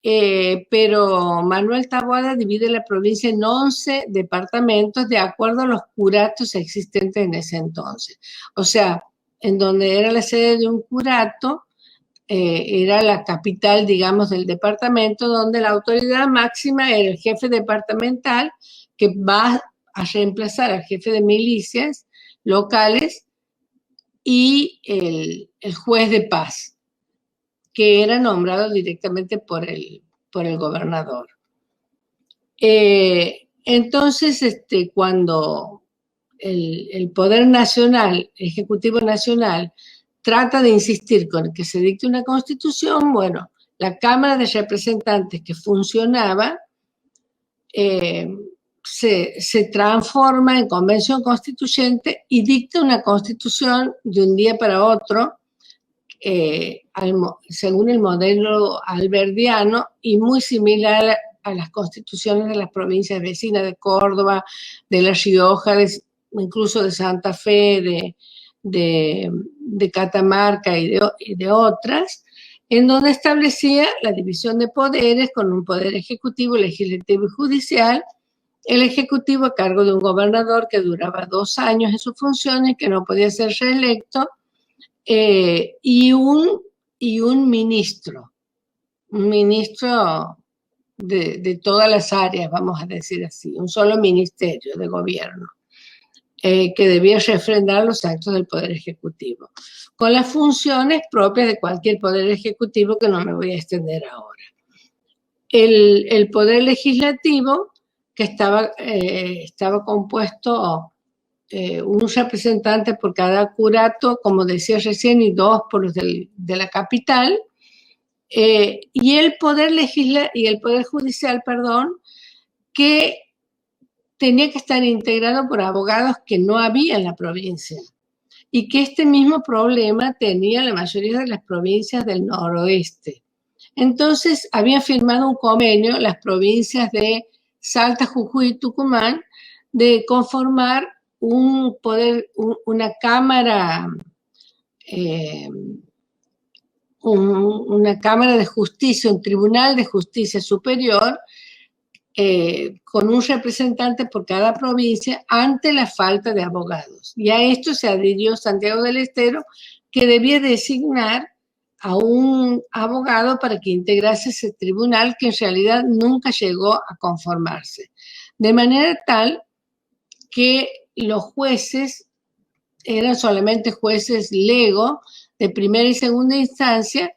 Pero Manuel Taboada divide la provincia en 11 departamentos de acuerdo a los curatos existentes en ese entonces. O sea, en donde era la sede de un curato, era la capital, digamos, del departamento, donde la autoridad máxima era el jefe departamental, que va a reemplazar al jefe de milicias locales, y el juez de paz, que era nombrado directamente por el gobernador. Entonces, cuando el Poder Nacional, el Ejecutivo Nacional, trata de insistir con que se dicte una constitución, bueno, la Cámara de Representantes que funcionaba se transforma en convención constituyente y dicta una constitución de un día para otro, según el modelo alberdiano y muy similar a las constituciones de las provincias vecinas de Córdoba, de La Rioja, incluso de Santa Fe, de Catamarca y de otras, en donde establecía la división de poderes con un poder ejecutivo, legislativo y judicial. El ejecutivo a cargo de un gobernador que duraba 2 años en sus funciones, que no podía ser reelecto, y un ministro de todas las áreas, vamos a decir así, un solo ministerio de gobierno, que debía refrendar los actos del Poder Ejecutivo, con las funciones propias de cualquier Poder Ejecutivo, que no me voy a extender ahora. El Poder Legislativo, que estaba compuesto un representante por cada curato, como decía recién, y 2 por los de la capital, y el Poder Judicial, que tenía que estar integrado por abogados que no había en la provincia, y que este mismo problema tenía la mayoría de las provincias del noroeste. Entonces, habían firmado un convenio las provincias de Salta, Jujuy y Tucumán de conformar una cámara de justicia, un tribunal de justicia superior, con un representante por cada provincia ante la falta de abogados. Y a esto se adhirió Santiago del Estero, que debía designar a un abogado para que integrase ese tribunal, que en realidad nunca llegó a conformarse. De manera tal que los jueces eran solamente jueces legos de primera y segunda instancia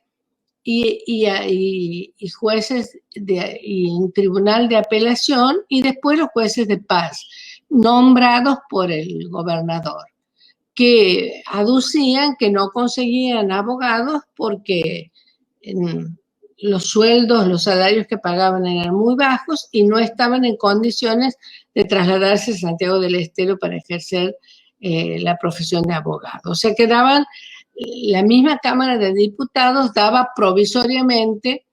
y jueces y un tribunal de apelación, y después los jueces de paz, nombrados por el gobernador, que aducían que no conseguían abogados porque los sueldos, los salarios que pagaban eran muy bajos y no estaban en condiciones de trasladarse a Santiago del Estero para ejercer la profesión de abogado. O sea, que la misma Cámara de Diputados daba provisoriamente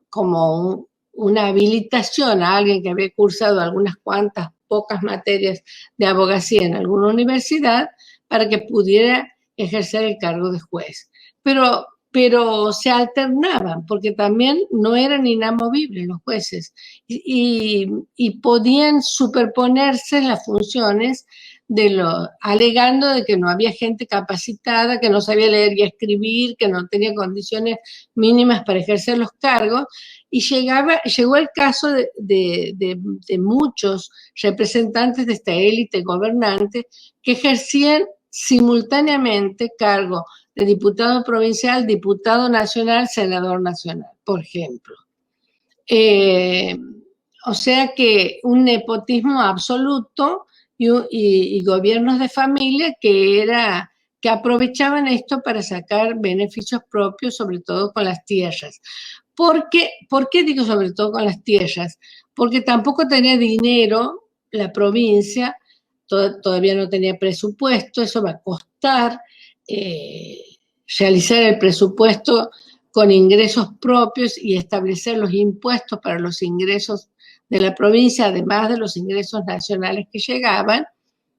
como una habilitación a alguien que había cursado algunas cuantas, pocas materias de abogacía en alguna universidad para que pudiera ejercer el cargo de juez. Pero se alternaban, porque también no eran inamovibles los jueces y podían superponerse las funciones alegando de que no había gente capacitada, que no sabía leer y escribir, que no tenía condiciones mínimas para ejercer los cargos, y llegó el caso de muchos representantes de esta élite gobernante que ejercían simultáneamente cargo de diputado provincial, diputado nacional, senador nacional, por ejemplo. O sea que un nepotismo absoluto y gobiernos de familia que aprovechaban esto para sacar beneficios propios, sobre todo con las tierras. ¿Por qué digo sobre todo con las tierras? Porque tampoco tenía dinero la provincia, todavía no tenía presupuesto, eso va a costar realizar el presupuesto con ingresos propios y establecer los impuestos para los ingresos de la provincia, además de los ingresos nacionales que llegaban.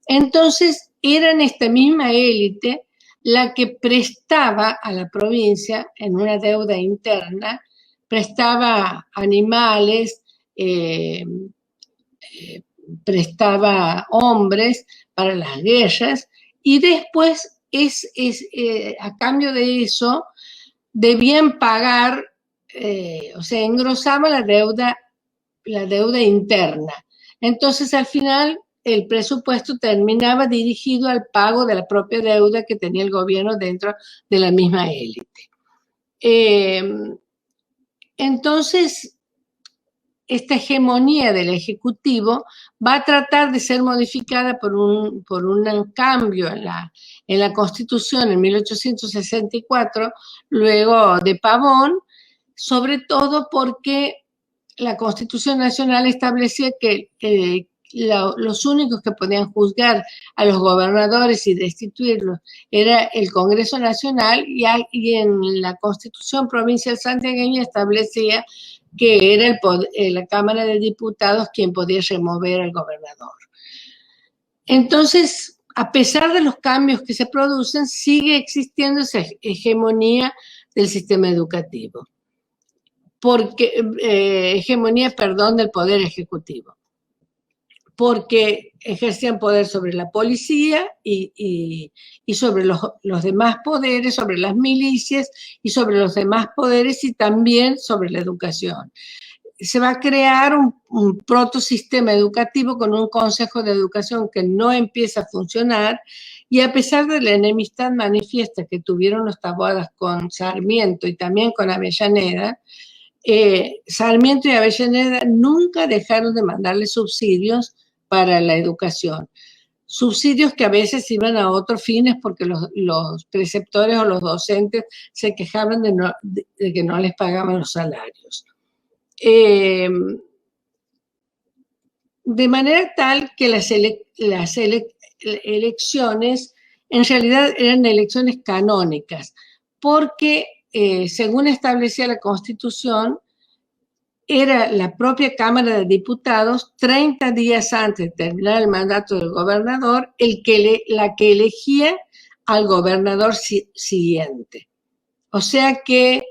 Entonces, eran esta misma élite la que prestaba a la provincia en una deuda interna, prestaba animales, prestaba hombres para las guerras, y después a cambio de eso debían pagar, o sea, engrosaba la deuda interna. Entonces, al final, el presupuesto terminaba dirigido al pago de la propia deuda que tenía el gobierno dentro de la misma élite. Entonces, esta hegemonía del Ejecutivo va a tratar de ser modificada por un cambio en la Constitución en 1864, luego de Pavón, sobre todo porque la Constitución Nacional establecía que los únicos que podían juzgar a los gobernadores y destituirlos era el Congreso Nacional, y en la Constitución Provincial Santiagueña establecía que era la Cámara de Diputados quien podía remover al gobernador. Entonces, a pesar de los cambios que se producen, sigue existiendo esa hegemonía del sistema educativo. Del Poder Ejecutivo. Porque ejercían poder sobre la policía y sobre los demás poderes, sobre las milicias y sobre los demás poderes, y también sobre la educación. Se va a crear un protosistema educativo con un consejo de educación que no empieza a funcionar, y a pesar de la enemistad manifiesta que tuvieron los Taboadas con Sarmiento y también con Avellaneda, Sarmiento y Avellaneda nunca dejaron de mandarle subsidios para la educación. Subsidios que a veces iban a otros fines porque los preceptores o los docentes se quejaban de que no les pagaban los salarios. De manera tal que las elecciones en realidad eran elecciones canónicas, porque según establecía la Constitución, era la propia Cámara de Diputados, 30 días antes de terminar el mandato del gobernador, la que elegía al gobernador siguiente. O sea que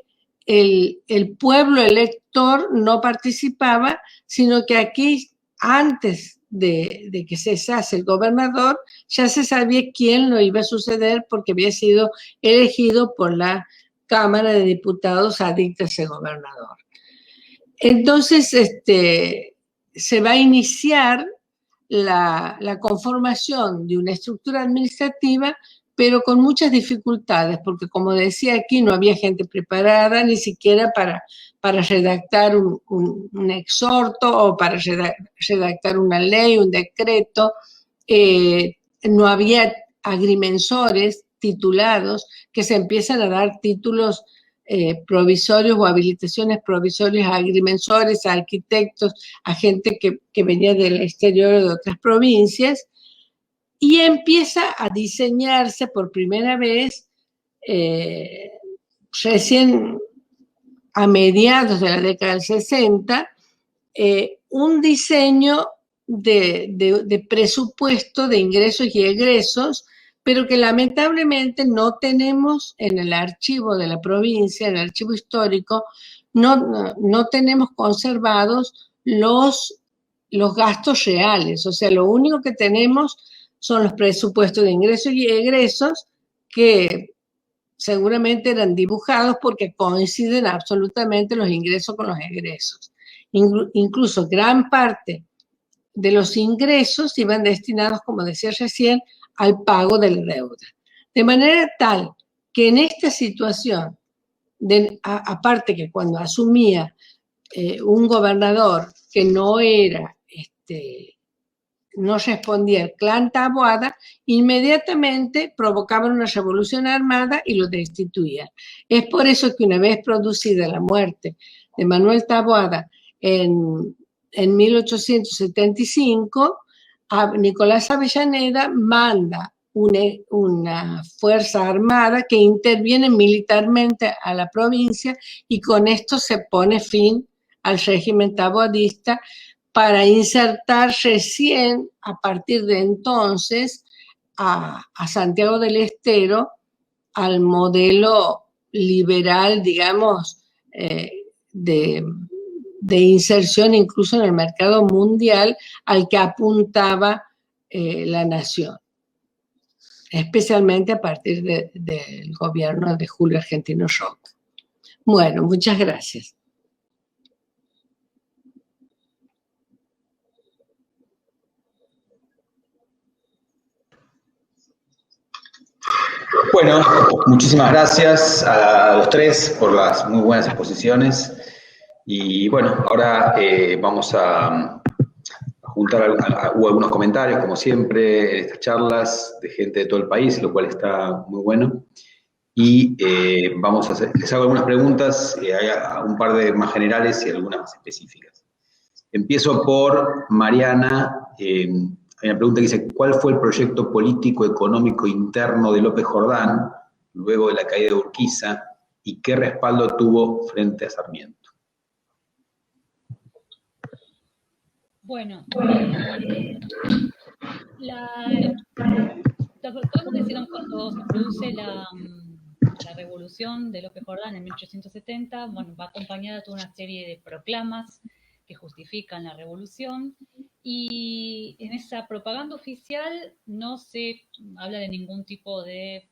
el pueblo elector no participaba, sino que aquí, antes de que cesase el gobernador, ya se sabía quién lo iba a suceder porque había sido elegido por la Cámara de Diputados adicta a ese gobernador. Entonces, se va a iniciar la conformación de una estructura administrativa, pero con muchas dificultades, porque como decía aquí, no había gente preparada ni siquiera para redactar un exhorto o para redactar una ley, un decreto. No había agrimensores titulados, que se empiezan a dar títulos provisorios o habilitaciones provisorias a agrimensores, a arquitectos, a gente que venía del exterior o de otras provincias, y empieza a diseñarse por primera vez, recién a mediados de la década del 60, un diseño de presupuesto de ingresos y egresos, pero que lamentablemente no tenemos en el archivo de la provincia, en el archivo histórico, no tenemos conservados los gastos reales. O sea, lo único que tenemos son los presupuestos de ingresos y egresos que seguramente eran dibujados porque coinciden absolutamente los ingresos con los egresos. Incluso gran parte de los ingresos iban destinados, como decía recién, al pago de la deuda. De manera tal que en esta situación, aparte que cuando asumía un gobernador que no era, no respondía al clan Taboada, inmediatamente provocaban una revolución armada y lo destituían. Es por eso que una vez producida la muerte de Manuel Taboada en 1875, a Nicolás Avellaneda manda una fuerza armada que interviene militarmente a la provincia, y con esto se pone fin al régimen taboadista, para insertar recién a partir de entonces a Santiago del Estero al modelo liberal, digamos, de inserción incluso en el mercado mundial al que apuntaba la nación, especialmente a partir del gobierno de Julio Argentino Roca. Bueno, muchas gracias. Bueno, muchísimas gracias a los tres por las muy buenas exposiciones. Y bueno, ahora vamos a juntar hubo algunos comentarios, como siempre, en estas charlas de gente de todo el país, lo cual está muy bueno. Y les hago algunas preguntas, hay un par de más generales y algunas más específicas. Empiezo por Mariana. Hay una pregunta que dice: ¿cuál fue el proyecto político económico interno de López Jordán luego de la caída de Urquiza y qué respaldo tuvo frente a Sarmiento? Bueno, podemos decir, cuando se produce la revolución de López Jordán en 1870, bueno, va acompañada de toda una serie de proclamas que justifican la revolución, y en esa propaganda oficial no se habla de ningún tipo de,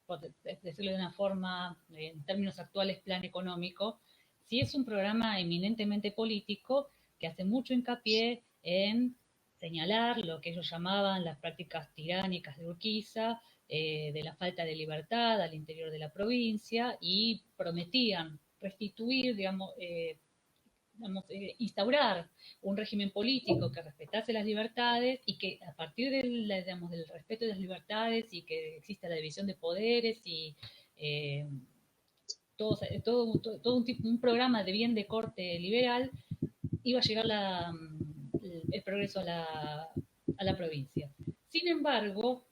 por decirlo de una forma, en términos actuales, plan económico. Sí es un programa eminentemente político que hace mucho hincapié en señalar lo que ellos llamaban las prácticas tiránicas de Urquiza, de la falta de libertad al interior de la provincia, y prometían restituir, instaurar un régimen político que respetase las libertades y que a partir del respeto de las libertades y que exista la división de poderes y todo un programa de bien de corte liberal, iba a llegar el progreso a la provincia. Sin embargo,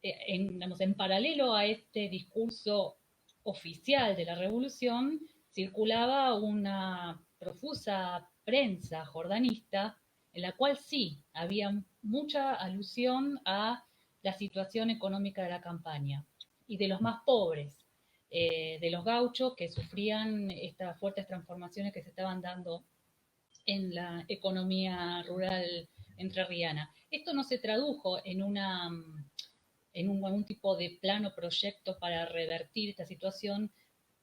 en paralelo a este discurso oficial de la revolución, circulaba una profusa prensa jordanista en la cual sí había mucha alusión a la situación económica de la campaña y de los más pobres. de los gauchos que sufrían estas fuertes transformaciones que se estaban dando en la economía rural entrerriana. Esto no se tradujo en algún tipo de plan o proyecto para revertir esta situación,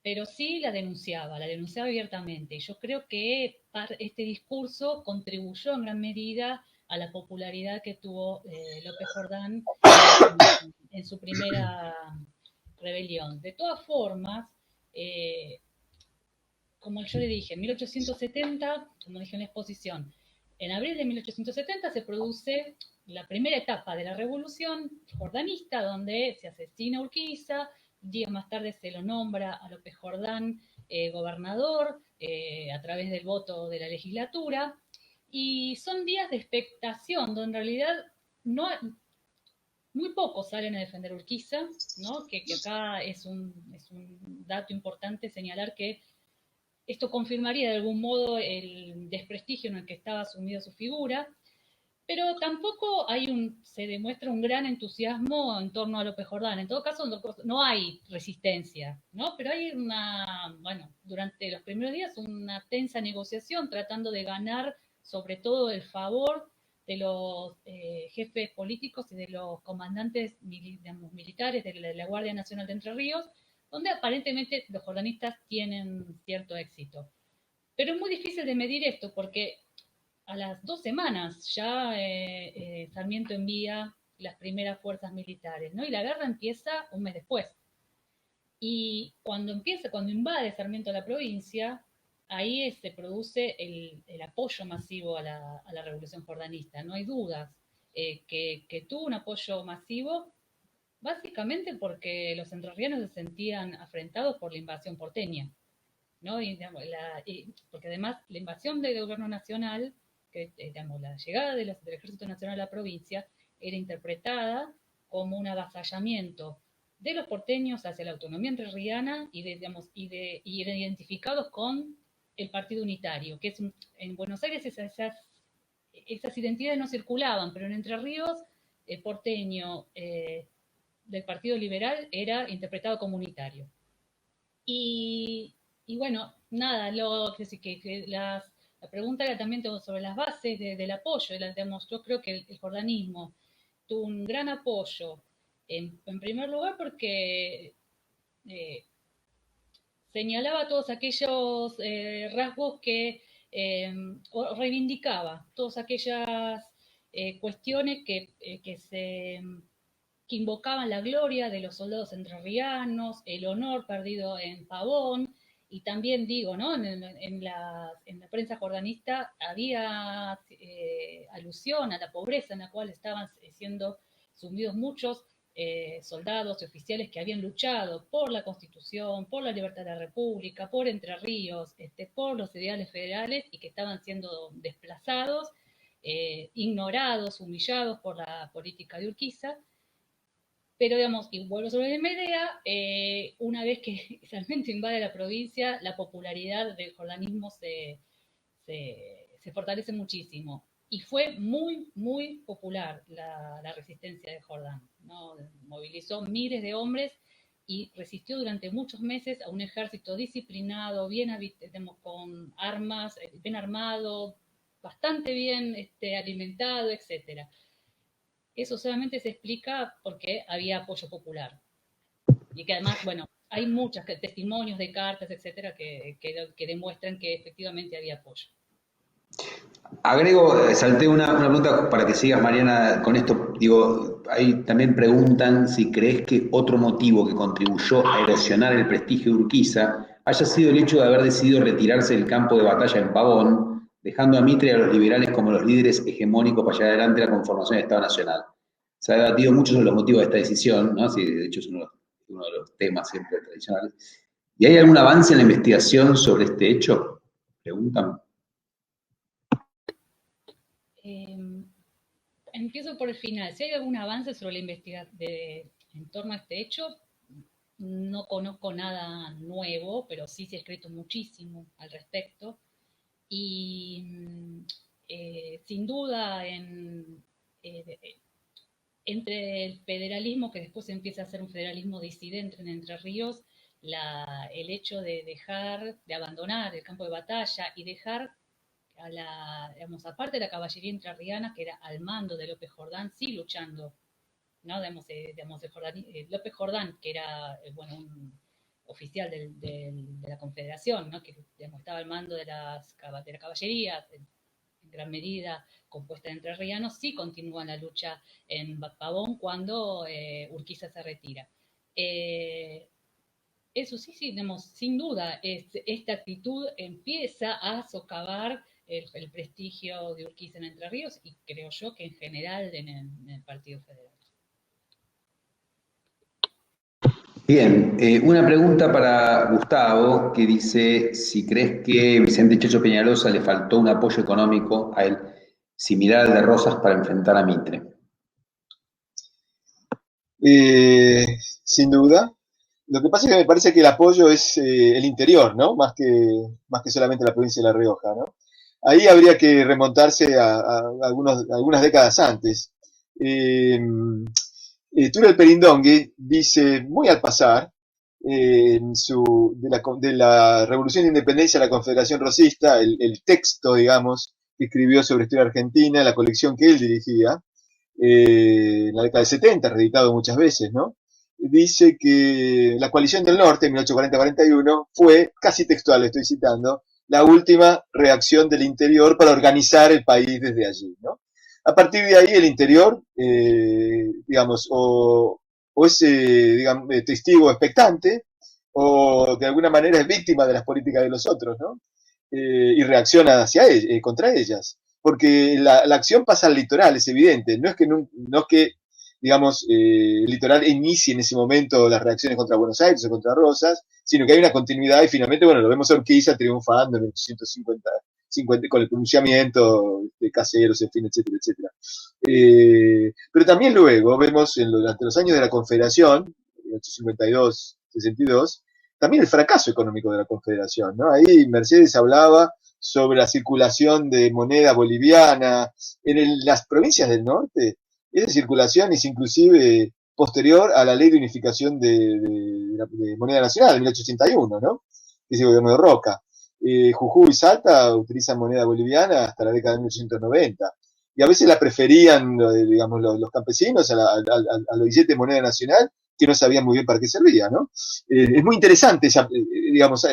pero sí la denunciaba abiertamente. Y yo creo que este discurso contribuyó en gran medida a la popularidad que tuvo López Jordán en su primera rebelión. De todas formas, como yo le dije, en 1870, como dije en la exposición, en abril de 1870 se produce la primera etapa de la revolución jordanista, donde se asesina a Urquiza, días más tarde se lo nombra a López Jordán gobernador a través del voto de la legislatura, y son días de expectación, donde en realidad no, muy pocos salen a defender a Urquiza, ¿no? que acá es un dato importante señalar que esto confirmaría de algún modo el desprestigio en el que estaba sumida su figura, pero tampoco se demuestra un gran entusiasmo en torno a López Jordán. En todo caso, no hay resistencia, ¿no? Pero hay durante los primeros días una tensa negociación tratando de ganar sobre todo el favor de los jefes políticos y de los comandantes militares de la Guardia Nacional de Entre Ríos, donde aparentemente los jordanistas tienen cierto éxito. Pero es muy difícil de medir esto porque a las 2 semanas ya Sarmiento envía las primeras fuerzas militares, ¿no? Y la guerra empieza un mes después. Y cuando invade Sarmiento la provincia, ahí se produce el apoyo masivo a la revolución jordanista. No hay dudas que tuvo un apoyo masivo, básicamente porque los entrerrianos se sentían afrentados por la invasión porteña, ¿no? Porque además la invasión del gobierno nacional, la llegada del Ejército Nacional a la provincia, era interpretada como un avasallamiento de los porteños hacia la autonomía entrerriana y eran identificados con el Partido Unitario, que en Buenos Aires esas identidades no circulaban, pero en Entre Ríos el porteño del Partido Liberal era interpretado como unitario. Y bueno, nada, la pregunta era también sobre las bases del apoyo. Yo creo que el jordanismo tuvo un gran apoyo, en primer lugar porque señalaba todos aquellos rasgos que reivindicaba, todas aquellas cuestiones que invocaban la gloria de los soldados entrerrianos, el honor perdido en Pavón, y también digo, ¿no? En la prensa jordanista había alusión a la pobreza en la cual estaban siendo sumidos muchos soldados y oficiales que habían luchado por la Constitución, por la libertad de la República, por Entre Ríos, por los ideales federales, y que estaban siendo desplazados, ignorados, humillados por la política de Urquiza. Pero, y vuelvo sobre la idea, una vez que Sarmiento invade la provincia, la popularidad del jordanismo se fortalece muchísimo. Y fue muy, muy popular la resistencia de Jordán, ¿no? Movilizó miles de hombres y resistió durante muchos meses a un ejército disciplinado, con armas, bien armado, bastante bien alimentado, etcétera. Eso solamente se explica porque había apoyo popular. Y que además, hay muchos testimonios de cartas, etcétera, que demuestran que efectivamente había apoyo. Agrego, salté una pregunta para que sigas, Mariana, con esto. Digo, ahí también preguntan si crees que otro motivo que contribuyó a erosionar el prestigio de Urquiza haya sido el hecho de haber decidido retirarse del campo de batalla en Pavón, dejando a Mitre y a los liberales como los líderes hegemónicos para llevar adelante la conformación del Estado Nacional. Se ha debatido mucho sobre los motivos de esta decisión, ¿no? Sí, de hecho es uno de los temas siempre tradicionales. ¿Y hay algún avance en la investigación sobre este hecho? Preguntan. Empiezo por el final. Si hay algún avance sobre la investigación en torno a este hecho, no conozco nada nuevo, pero sí se ha escrito muchísimo al respecto. Y sin duda, entre el federalismo, que después empieza a ser un federalismo disidente en Entre Ríos, el hecho de de abandonar el campo de batalla y dejar digamos, aparte de la caballería entrerriana, que era al mando de López Jordán, sí luchando, ¿no? López Jordán, que era, bueno, un oficial de la Confederación, ¿no? Que digamos, estaba al mando de la caballería, en gran medida compuesta de entrerrianos, sí continúa la lucha en Pavón cuando Urquiza se retira. Eso sí, digamos, sin duda, esta actitud empieza a socavar el prestigio de Urquiza en Entre Ríos y creo yo que en general en el Partido Federal. Bien, una pregunta para Gustavo que dice si crees que Vicente Checho Peñalosa le faltó un apoyo económico a él similar al de Rosas para enfrentar a Mitre. Sin duda. Lo que pasa es que me parece que el apoyo es el interior, ¿no? Más que solamente la provincia de La Rioja, ¿no? Ahí habría que remontarse a algunas décadas antes. Tulio Perindongui dice, muy al pasar, de la Revolución de Independencia de la Confederación Rosista, el texto, digamos, que escribió sobre historia argentina, la colección que él dirigía, en la década de 70, reeditado muchas veces, ¿no? Dice que la coalición del norte, en 1840-41, fue, casi textual, estoy citando, la última reacción del interior para organizar el país desde allí, ¿no? A partir de ahí el interior, digamos, o es, digamos, testigo expectante, o de alguna manera es víctima de las políticas de los otros, ¿no? Y reacciona contra ellas. Porque la acción pasa al litoral, es evidente. No es que digamos, el litoral inicie en ese momento las reacciones contra Buenos Aires o contra Rosas, sino que hay una continuidad y finalmente, bueno, lo vemos a Urquiza triunfando en 1850 con el pronunciamiento de Caseros, en fin, etcétera, etcétera. Pero también luego vemos durante los años de la Confederación, 1852-62, también el fracaso económico de la Confederación, ¿no? Ahí Mercedes hablaba sobre la circulación de moneda boliviana en las provincias del norte. Esa circulación es inclusive posterior a la ley de unificación de moneda nacional de 1881, ¿no? Que es el gobierno de Roca. Jujuy y Salta utilizan moneda boliviana hasta la década de 1890. Y a veces la preferían, digamos, los campesinos a los billetes de moneda nacional, que no sabían muy bien para qué servía, ¿no? Es muy interesante, digamos,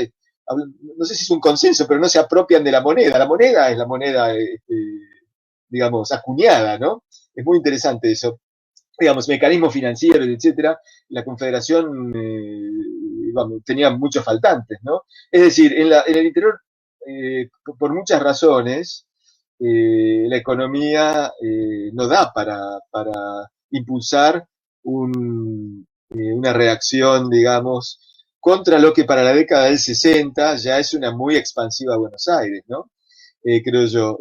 no sé si es un consenso, pero no se apropian de la moneda. La moneda es la moneda, digamos, acuñada, ¿no? Es muy interesante eso. Digamos, mecanismos financieros, etcétera. La Confederación tenía muchos faltantes, ¿no? Es decir, en el interior, por muchas razones, la economía no da para impulsar una reacción, digamos, contra lo que para la década del 60 ya es una muy expansiva Buenos Aires, ¿no? Creo yo.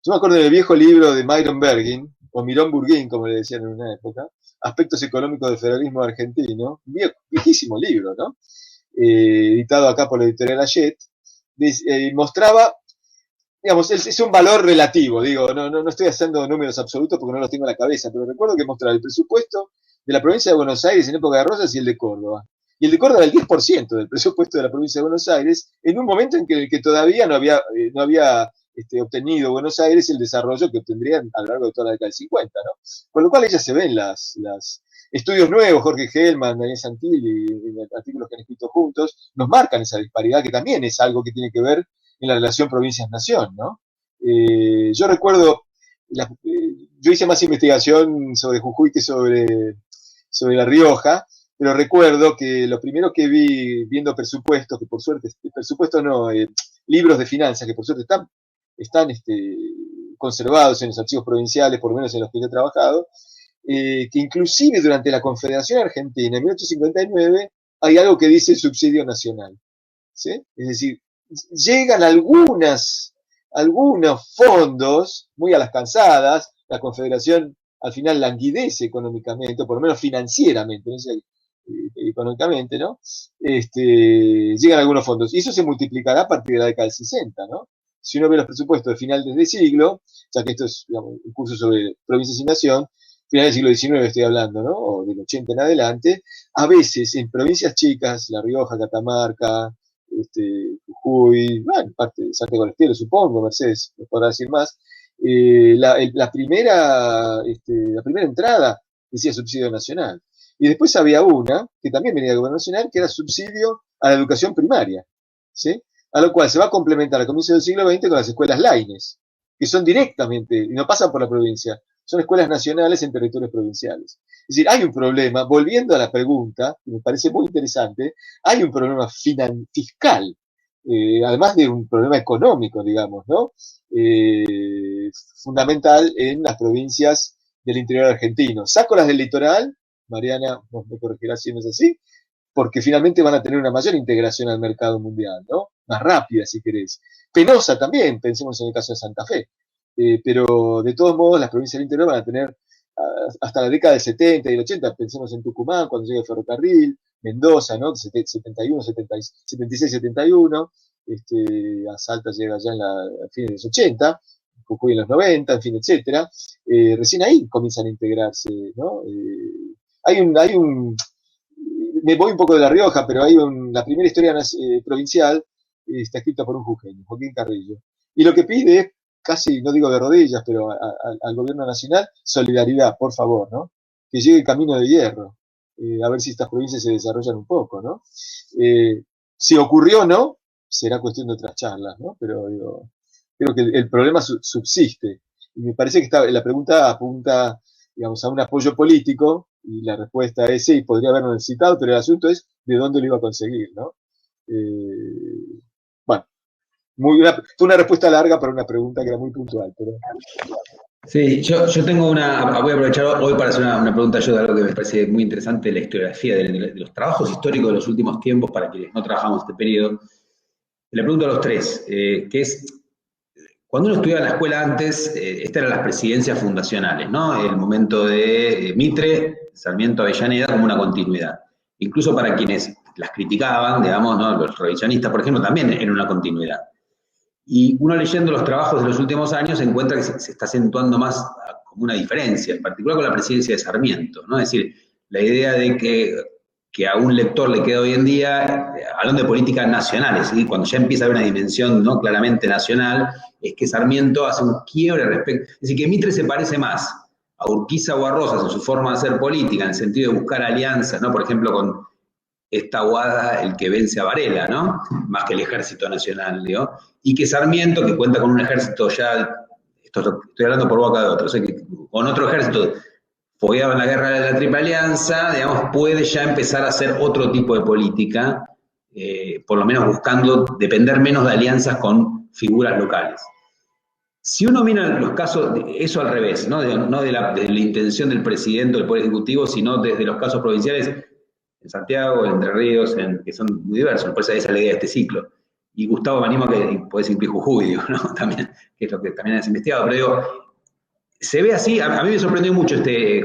Yo me acuerdo del viejo libro de Myron Bergin, o Mirón Burguín, como le decían en una época, Aspectos económicos del federalismo argentino, viejísimo libro, ¿no? Editado acá por la editorial Hachette, mostraba, digamos, es un valor relativo, digo, no estoy haciendo números absolutos porque no los tengo en la cabeza, pero recuerdo que mostraba el presupuesto de la provincia de Buenos Aires en época de Rosas y el de Córdoba. Y el de Córdoba era el 10% del presupuesto de la provincia de Buenos Aires, en un momento en que todavía no había obtenido Buenos Aires el desarrollo que obtendrían a lo largo de toda la década del 50, ¿no? Con lo cual ellas se ven las estudios nuevos, Jorge Hellman, Daniel Santilli, y artículos que han escrito juntos, nos marcan esa disparidad, que también es algo que tiene que ver en la relación provincias-nación, ¿no? Yo recuerdo, yo hice más investigación sobre Jujuy que sobre La Rioja, pero recuerdo que lo primero que vi viendo presupuestos, que por suerte, presupuestos no, libros de finanzas, que por suerte están conservados en los archivos provinciales, por lo menos en los que yo he trabajado, que inclusive durante la Confederación Argentina, en 1859, hay algo que dice subsidio nacional, ¿sí? Es decir, llegan algunos fondos, muy a las cansadas, la Confederación al final languidece económicamente, o por lo menos financieramente, no sé, económicamente, ¿no? Llegan algunos fondos, y eso se multiplicará a partir de la década del 60, ¿no? Si uno ve los presupuestos de finales de siglo, ya que esto es, digamos, un curso sobre provincias y nación, finales del siglo XIX estoy hablando, ¿no? O del 80 en adelante, a veces en provincias chicas, La Rioja, Catamarca, Jujuy, bueno, parte de Santiago del Estero, supongo, Mercedes, me podrá decir más, la primera entrada decía subsidio nacional. Y después había una, que también venía del gobierno nacional, que era subsidio a la educación primaria, ¿sí? A lo cual se va a complementar a comienzos del siglo XX con las escuelas Laines, que son directamente, y no pasan por la provincia, son escuelas nacionales en territorios provinciales. Es decir, hay un problema, volviendo a la pregunta, que me parece muy interesante, hay un problema fiscal, además de un problema económico, digamos, ¿no? Fundamental en las provincias del interior argentino. Saco las del litoral, Mariana, vos me corregirás si no es así, porque finalmente van a tener una mayor integración al mercado mundial, ¿no? Más rápida, si querés. Penosa también, pensemos en el caso de Santa Fe. Pero de todos modos, las provincias del interior van a tener hasta la década del 70 y del 80, pensemos en Tucumán, cuando llegue el ferrocarril, Mendoza, ¿no? 71, 76, 71, a Salta llega ya a fines de los 80, Jujuy en los 90, en fin, etcétera. Recién ahí comienzan a integrarse, ¿no? Me voy un poco de La Rioja, pero la primera historia provincial está escrita por un jujeño, Joaquín Carrillo. Y lo que pide es, casi, no digo de rodillas, pero al gobierno nacional, solidaridad, por favor, ¿no? Que llegue el camino de hierro, a ver si estas provincias se desarrollan un poco, ¿no? Si ocurrió o no, será cuestión de otras charlas, ¿no? Pero digo, creo que el problema subsiste. Y me parece que la pregunta apunta, digamos, a un apoyo político, y la respuesta es sí, podría haberlo necesitado, pero el asunto es de dónde lo iba a conseguir, ¿no? Bueno, fue una respuesta larga para una pregunta que era muy puntual, pero... Sí, yo tengo voy a aprovechar hoy para hacer una pregunta yo de algo que me parece muy interesante, la historiografía de los trabajos históricos de los últimos tiempos para quienes no trabajamos este periodo. Le pregunto a los tres, que es, cuando uno estudiaba en la escuela antes, estas eran las presidencias fundacionales, ¿no? El momento de Mitre, Sarmiento, Avellaneda como una continuidad. Incluso para quienes las criticaban, digamos, ¿no? Los revisionistas, por ejemplo, también era una continuidad. Y uno leyendo los trabajos de los últimos años encuentra que se está acentuando más como una diferencia, en particular con la presidencia de Sarmiento, ¿no? Es decir, la idea de que a un lector le queda hoy en día, hablando de políticas nacionales, ¿sí? Cuando ya empieza a haber una dimensión, ¿no?, claramente nacional, es que Sarmiento hace un quiebre respecto, es decir, que Mitre se parece más a Urquiza o a Rosas en su forma de hacer política, en el sentido de buscar alianzas, ¿no? Por ejemplo, con esta Aguada, el que vence a Varela, ¿no? Más que el ejército nacional, digo. Y que Sarmiento, que cuenta con un ejército ya, estoy hablando por boca de otros, que con otro ejército fogueado en la guerra de la Triple Alianza, digamos, puede ya empezar a hacer otro tipo de política, por lo menos buscando depender menos de alianzas con figuras locales. Si uno mira los casos, eso al revés, no de la intención del presidente o del Poder Ejecutivo, sino desde los casos provinciales, en Santiago, en Entre Ríos, que son muy diversos, por eso esa es la idea de este ciclo. Y Gustavo, me animo a que podés incluir Jujuy, digo, ¿no? También, que es lo que también has investigado, pero digo, se ve así, a mí me sorprendió mucho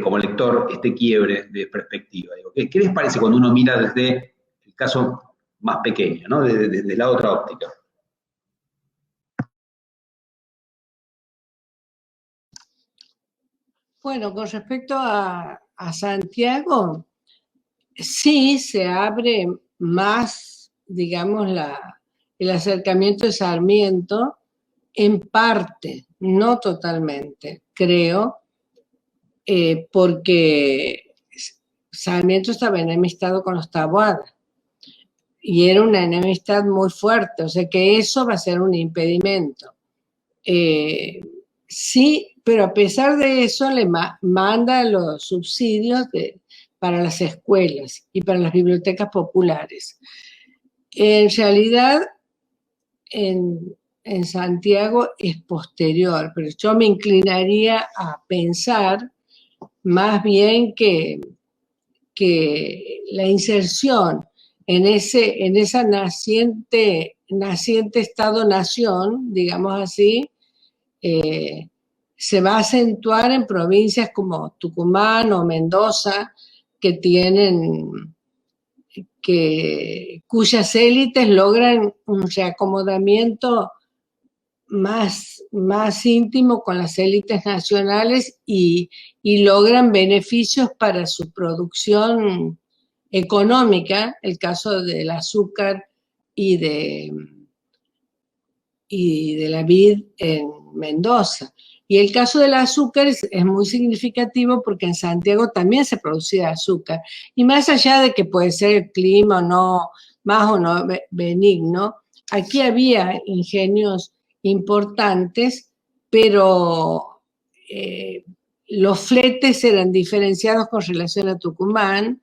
como lector, este quiebre de perspectiva. Digo, ¿qué les parece cuando uno mira desde el caso más pequeño, ¿no? Desde la otra óptica? Bueno, con respecto a Santiago, sí se abre más, digamos, el acercamiento de Sarmiento, en parte, no totalmente, creo, porque Sarmiento estaba enemistado con los Taboada, y era una enemistad muy fuerte, o sea que eso va a ser un impedimento. Sí, pero a pesar de eso le manda los subsidios para las escuelas y para las bibliotecas populares. En realidad, en Santiago es posterior, pero yo me inclinaría a pensar más bien que la inserción en esa naciente Estado-nación, digamos así, se va a acentuar en provincias como Tucumán o Mendoza, cuyas élites logran un reacomodamiento más íntimo con las élites nacionales y logran beneficios para su producción económica, el caso del azúcar y de la vid en Mendoza. Y el caso del azúcar es muy significativo porque en Santiago también se producía azúcar. Y más allá de que puede ser el clima o no, más o no benigno, aquí había ingenios importantes, pero los fletes eran diferenciados con relación a Tucumán.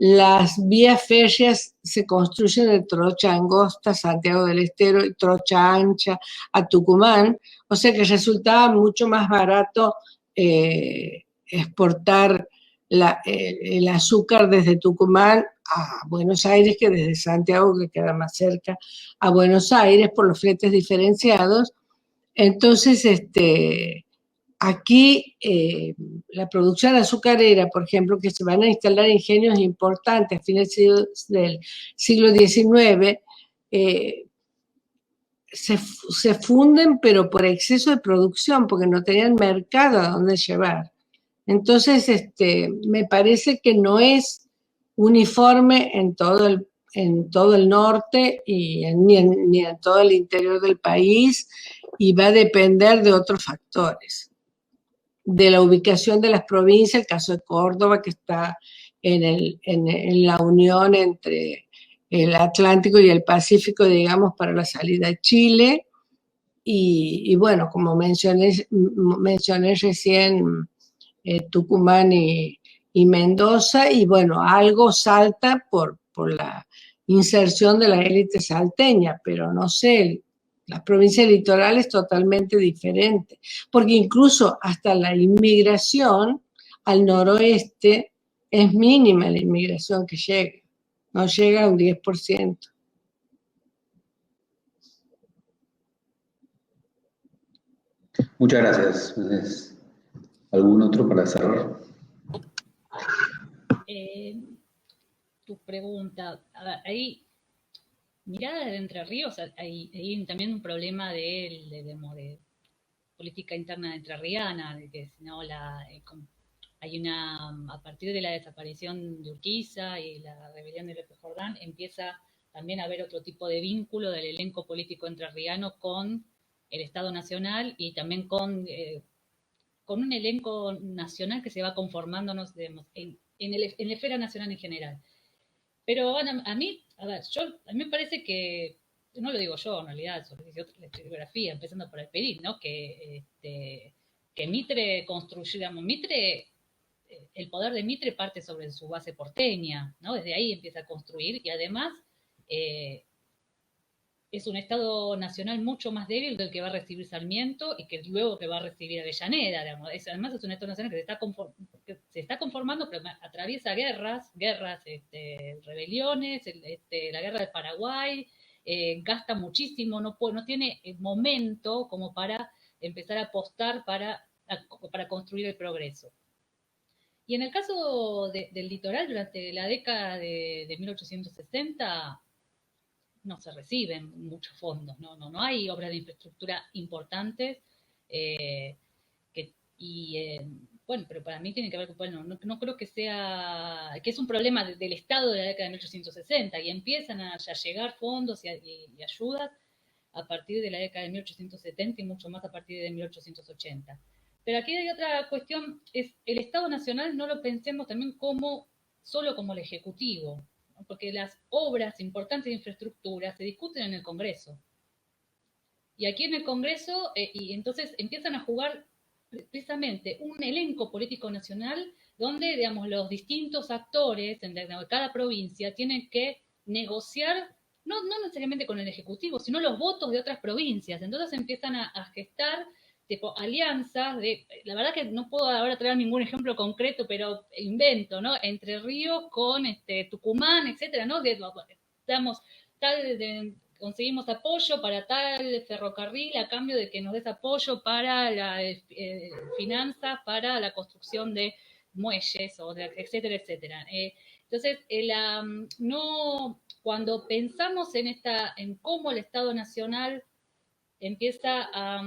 Las vías férreas se construyen de Trocha Angosta, Santiago del Estero, y Trocha Ancha a Tucumán, o sea que resultaba mucho más barato exportar el azúcar desde Tucumán a Buenos Aires que desde Santiago, que queda más cerca, a Buenos Aires por los fletes diferenciados. Entonces, aquí la producción azucarera, por ejemplo, que se van a instalar ingenios importantes a fines del siglo XIX, se funden, pero por exceso de producción, porque no tenían mercado a donde llevar. Entonces, me parece que no es uniforme en todo el norte ni en todo el interior del país, y va a depender de otros factores, de la ubicación de las provincias, el caso de Córdoba, que está en la unión entre el Atlántico y el Pacífico, digamos, para la salida a Chile, y bueno, como mencioné recién, Tucumán y Mendoza, y bueno, algo Salta por la inserción de la élite salteña, pero no sé, las provincias litorales totalmente diferentes, porque incluso hasta la inmigración al noroeste es mínima, la inmigración que llega, no llega a un 10%. Muchas gracias. ¿Algún otro para cerrar? Tu pregunta, a ver, ahí, mirada de Entre Ríos, hay también un problema de política interna entrerriana, de que si no a partir de la desaparición de Urquiza y la rebelión de López Jordán, empieza también a haber otro tipo de vínculo del elenco político entrerriano con el Estado Nacional y también con un elenco nacional que se va conformándonos en la esfera nacional en general. Pero bueno, a mí me parece que, no lo digo yo en realidad, eso lo dice la historiografía, empezando por el Perín, ¿no? Que Mitre el poder de Mitre parte sobre su base porteña, ¿no? Desde ahí empieza a construir y además es un Estado nacional mucho más débil del que va a recibir Sarmiento y que luego que va a recibir Avellaneda. Digamos. Además es un Estado nacional que se está conformando, pero atraviesa guerras, rebeliones, la guerra del Paraguay, gasta muchísimo, no tiene momento como para empezar a apostar para construir el progreso. Y en el caso del litoral, durante la década de 1860, no se reciben muchos fondos, no hay obras de infraestructura importantes. Bueno, pero para mí tiene que ver, bueno, no creo que es un problema del Estado de la década de 1860 y empiezan a llegar fondos y ayudas a partir de la década de 1870 y mucho más a partir de 1880. Pero aquí hay otra cuestión, es el Estado Nacional no lo pensemos también solo como el Ejecutivo, ¿no? Porque las obras importantes de infraestructura se discuten en el Congreso. Y aquí en el Congreso, y entonces empiezan a jugar precisamente un elenco político nacional donde, digamos, los distintos actores de cada provincia tienen que negociar, no necesariamente con el Ejecutivo, sino los votos de otras provincias. Entonces empiezan a gestar tipo alianzas la verdad que no puedo ahora traer ningún ejemplo concreto, pero invento, ¿no? Entre Ríos con Tucumán, etcétera, ¿no? Conseguimos apoyo para tal ferrocarril a cambio de que nos des apoyo para las finanzas, para la construcción de muelles, etcétera, etcétera. Entonces, cuando pensamos en cómo el Estado Nacional empieza a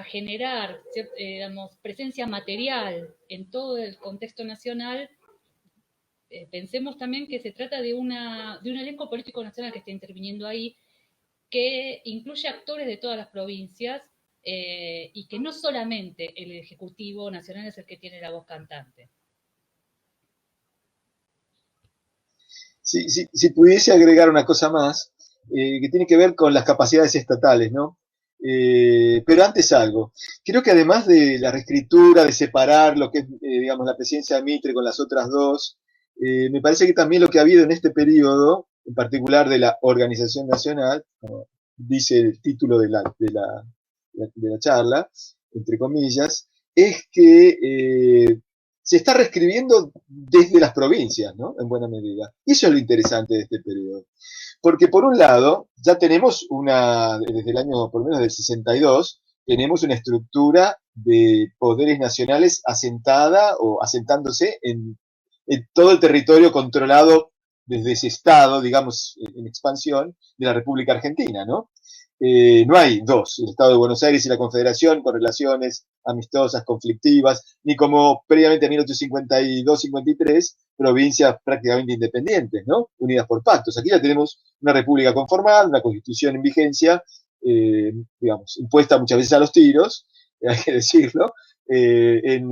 generar, digamos, presencia material en todo el contexto nacional, pensemos también que se trata de un elenco político nacional que está interviniendo ahí, que incluye actores de todas las provincias, y que no solamente el Ejecutivo Nacional es el que tiene la voz cantante. Si pudiese agregar una cosa más, que tiene que ver con las capacidades estatales, ¿no? Pero antes algo. Creo que además de la reescritura, de separar lo que es, digamos, la presidencia de Mitre con las otras dos, me parece que también lo que ha habido en este periodo, en particular de la organización nacional, como dice el título de la charla, entre comillas, es que se está reescribiendo desde las provincias, ¿no? En buena medida. Y eso es lo interesante de este periodo. Porque por un lado, ya tenemos desde el año por lo menos del 62, tenemos una estructura de poderes nacionales asentada o asentándose en todo el territorio controlado desde ese Estado, digamos, en expansión, de la República Argentina, ¿no? No hay dos, el Estado de Buenos Aires y la Confederación, con relaciones amistosas, conflictivas, ni como previamente en 1852-53, provincias prácticamente independientes, ¿no? Unidas por pactos. Aquí ya tenemos una república conformada, una constitución en vigencia, digamos, impuesta muchas veces a los tiros, hay que decirlo, en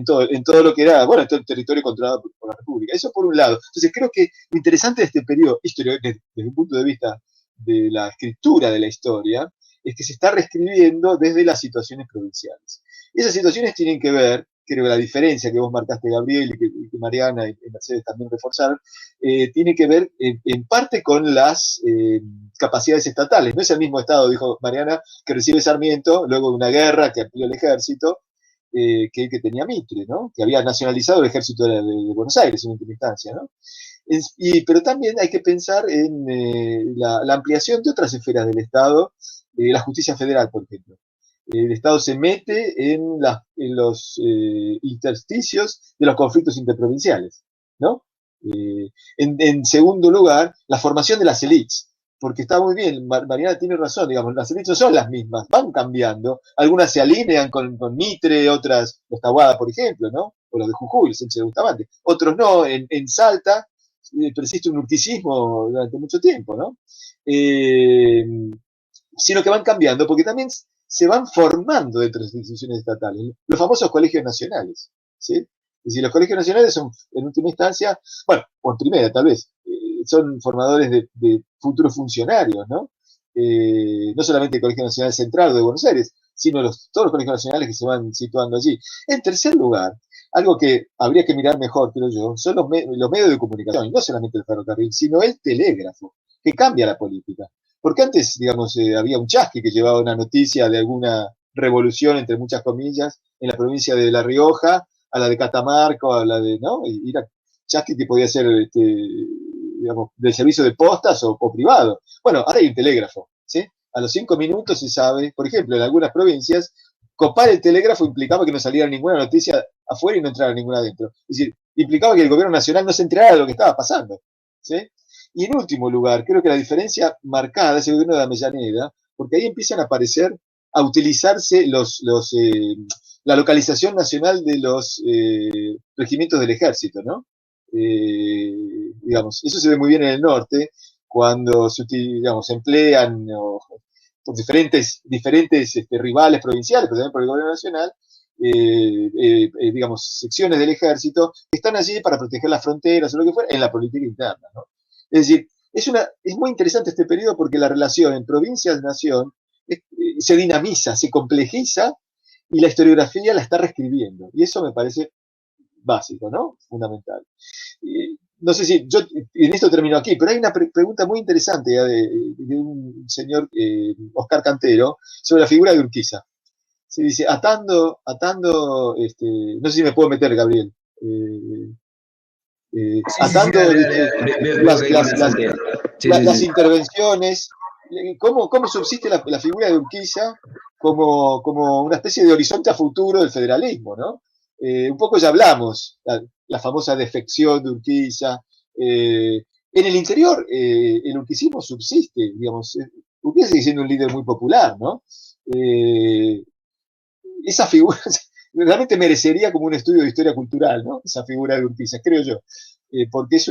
todo lo que era, bueno, en todo el territorio controlado por la república. Eso por un lado. Entonces creo que lo interesante de este periodo histórico, desde un punto de vista de la escritura de la historia, es que se está reescribiendo desde las situaciones provinciales. Y esas situaciones tienen que ver, creo que la diferencia que vos marcaste, Gabriel, y que Mariana y Mercedes también reforzaron, tiene que ver en parte con las capacidades estatales. No es el mismo Estado, dijo Mariana, que recibe Sarmiento luego de una guerra que amplió el ejército, que el que tenía Mitre, ¿no? Que había nacionalizado el ejército de Buenos Aires en última instancia, ¿no? Pero también hay que pensar en la ampliación de otras esferas del Estado, la justicia federal, por ejemplo. El Estado se mete en los intersticios de los conflictos interprovinciales, ¿no? En segundo lugar, la formación de las élites, porque está muy bien, Mariana tiene razón, digamos, las élites no son las mismas, van cambiando, algunas se alinean con Mitre, otras, los Taboada, por ejemplo, ¿no? O los de Jujuy, el Sánchez de Bustamante, otros no, en Salta persiste un urquicismo durante mucho tiempo, ¿no? Sino que van cambiando, porque también se van formando dentro de las instituciones estatales, los famosos colegios nacionales, ¿sí? Es decir, los colegios nacionales son, en última instancia, bueno, o en primera tal vez, son formadores de futuros funcionarios, ¿no? No solamente el Colegio Nacional Central de Buenos Aires, sino todos los colegios nacionales que se van situando allí. En tercer lugar, algo que habría que mirar mejor, creo yo, son los medios de comunicación, y no solamente el ferrocarril, sino el telégrafo, que cambia la política. Porque antes, digamos, había un chasqui que llevaba una noticia de alguna revolución, entre muchas comillas, en la provincia de La Rioja, a la de Catamarca, a la de, ¿no? Y era chasqui que podía ser, digamos, del servicio de postas o privado. Bueno, ahora hay un telégrafo, ¿sí? A los 5 minutos se sabe, por ejemplo, en algunas provincias, copar el telégrafo implicaba que no saliera ninguna noticia afuera y no entrara ninguna adentro. Es decir, implicaba que el gobierno nacional no se enterara de lo que estaba pasando, ¿sí? Y en último lugar, creo que la diferencia marcada es el gobierno de Avellaneda, porque ahí empiezan a aparecer, a utilizarse la localización nacional de los regimientos del ejército, ¿no? Digamos, eso se ve muy bien en el norte, cuando digamos, se emplean por diferentes rivales provinciales, pero también por el gobierno nacional, digamos, secciones del ejército que están allí para proteger las fronteras o lo que fuera en la política interna, ¿no? Es decir, es muy interesante este periodo porque la relación en provincia-nación se dinamiza, se complejiza y la historiografía la está reescribiendo. Y eso me parece básico, ¿no? Fundamental. No sé si yo en esto termino aquí, pero hay una pregunta muy interesante de un señor, Oscar Cantero, sobre la figura de Urquiza. Se dice, atando, no sé si me puedo meter, Gabriel. Atando las intervenciones, ¿cómo subsiste la figura de Urquiza como una especie de horizonte a futuro del federalismo, ¿no? Un poco ya hablamos, la famosa defección de Urquiza. En el interior, el urquicismo subsiste, digamos, Urquiza sigue siendo un líder muy popular, ¿no? Esa figura realmente merecería como un estudio de historia cultural, ¿no? Esa figura de Urquiza, creo yo, porque es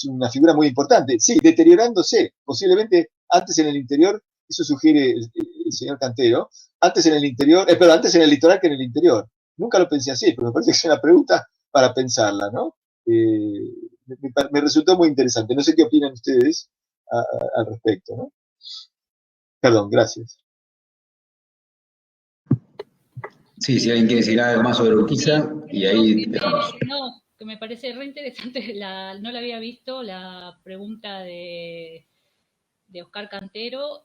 una figura muy importante. Sí, deteriorándose, posiblemente antes en el interior, eso sugiere el señor Cantero, antes en el interior, pero antes en el litoral que en el interior. Nunca lo pensé así, pero me parece que es una pregunta para pensarla, ¿no? Me resultó muy interesante. No sé qué opinan ustedes al respecto, ¿no? Perdón, gracias. Sí, si alguien quiere decir algo más sobre Urquiza, y ahí dejamos. No, que me parece re interesante, no la había visto, la pregunta de Oscar Cantero,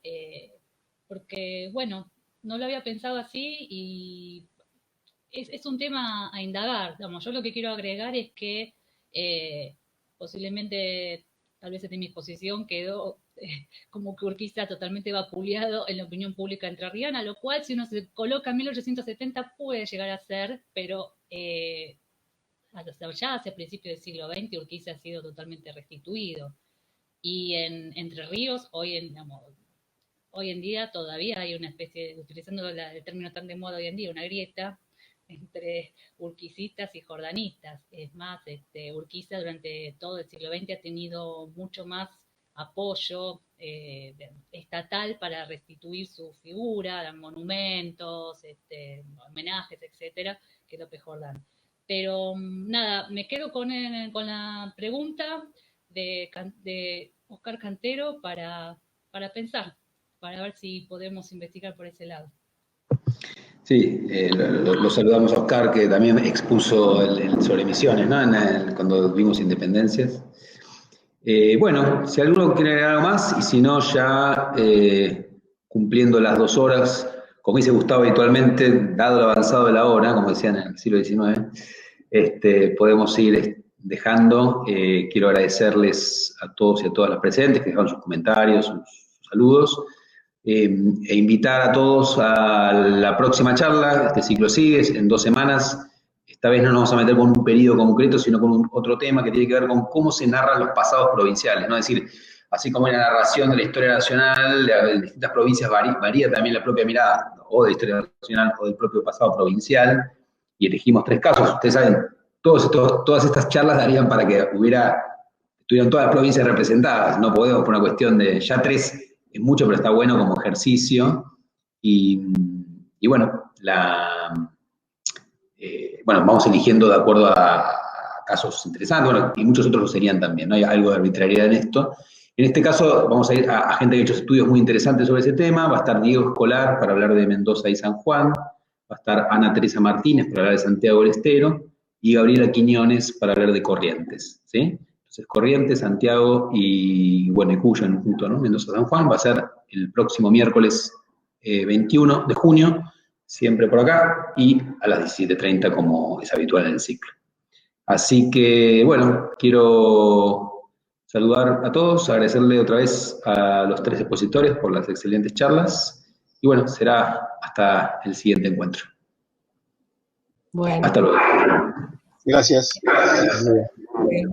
porque, bueno, no lo había pensado así y es un tema a indagar. Digamos, yo lo que quiero agregar es que posiblemente, tal vez en mi exposición quedó como que Urquiza totalmente vapuleado en la opinión pública entrerriana, lo cual si uno se coloca en 1870 puede llegar a ser, pero ya hacia principios del siglo XX Urquiza ha sido totalmente restituido. Y en Entre Ríos, hoy en día todavía hay una especie, utilizando el término tan de moda hoy en día, una grieta entre urquicistas y jordanistas. Es más, Urquiza durante todo el siglo XX ha tenido mucho más apoyo estatal para restituir su figura, monumentos, homenajes, etcétera, que López Jordán. Pero nada, me quedo con la pregunta de Oscar Cantero para pensar, para ver si podemos investigar por ese lado. Sí, lo saludamos a Oscar, que también expuso sobre misiones, ¿no? Cuando vimos Independencias. Bueno, si alguno quiere agregar algo más, y si no, ya cumpliendo las 2 horas, como dice Gustavo habitualmente, dado el avanzado de la hora, como decían en el siglo XIX, podemos ir dejando. Quiero agradecerles a todos y a todas las presentes que dejaron sus comentarios, sus saludos. E invitar a todos a la próxima charla. Este ciclo sigue en 2 semanas. Esta vez no nos vamos a meter con un periodo concreto, sino con otro tema que tiene que ver con cómo se narran los pasados provinciales, ¿no? Es decir, así como en la narración de la historia nacional de distintas provincias varía también la propia mirada o de la historia nacional o del propio pasado provincial, y elegimos 3 casos. Ustedes saben, todas estas charlas darían para que estuvieran todas las provincias representadas. No podemos, por una cuestión de ya 3 es mucho, pero está bueno como ejercicio. Y bueno, bueno, vamos eligiendo de acuerdo a casos interesantes, bueno, y muchos otros lo serían también, ¿no? Hay algo de arbitrariedad en esto. En este caso vamos a ir a gente que ha hecho estudios muy interesantes sobre ese tema. Va a estar Diego Escolar para hablar de Mendoza y San Juan, va a estar Ana Teresa Martínez para hablar de Santiago del Estero, y Gabriela Quiñones para hablar de Corrientes, ¿sí? Entonces, Corrientes, Santiago y, bueno, y Cuyo en junto, ¿no? Mendoza, San Juan, va a ser el próximo miércoles 21 de junio, siempre por acá, y a las 17:30 como es habitual en el ciclo. Así que, bueno, quiero saludar a todos, agradecerle otra vez a los 3 expositores por las excelentes charlas, y bueno, será hasta el siguiente encuentro. Bueno. Hasta luego. Gracias. Bueno.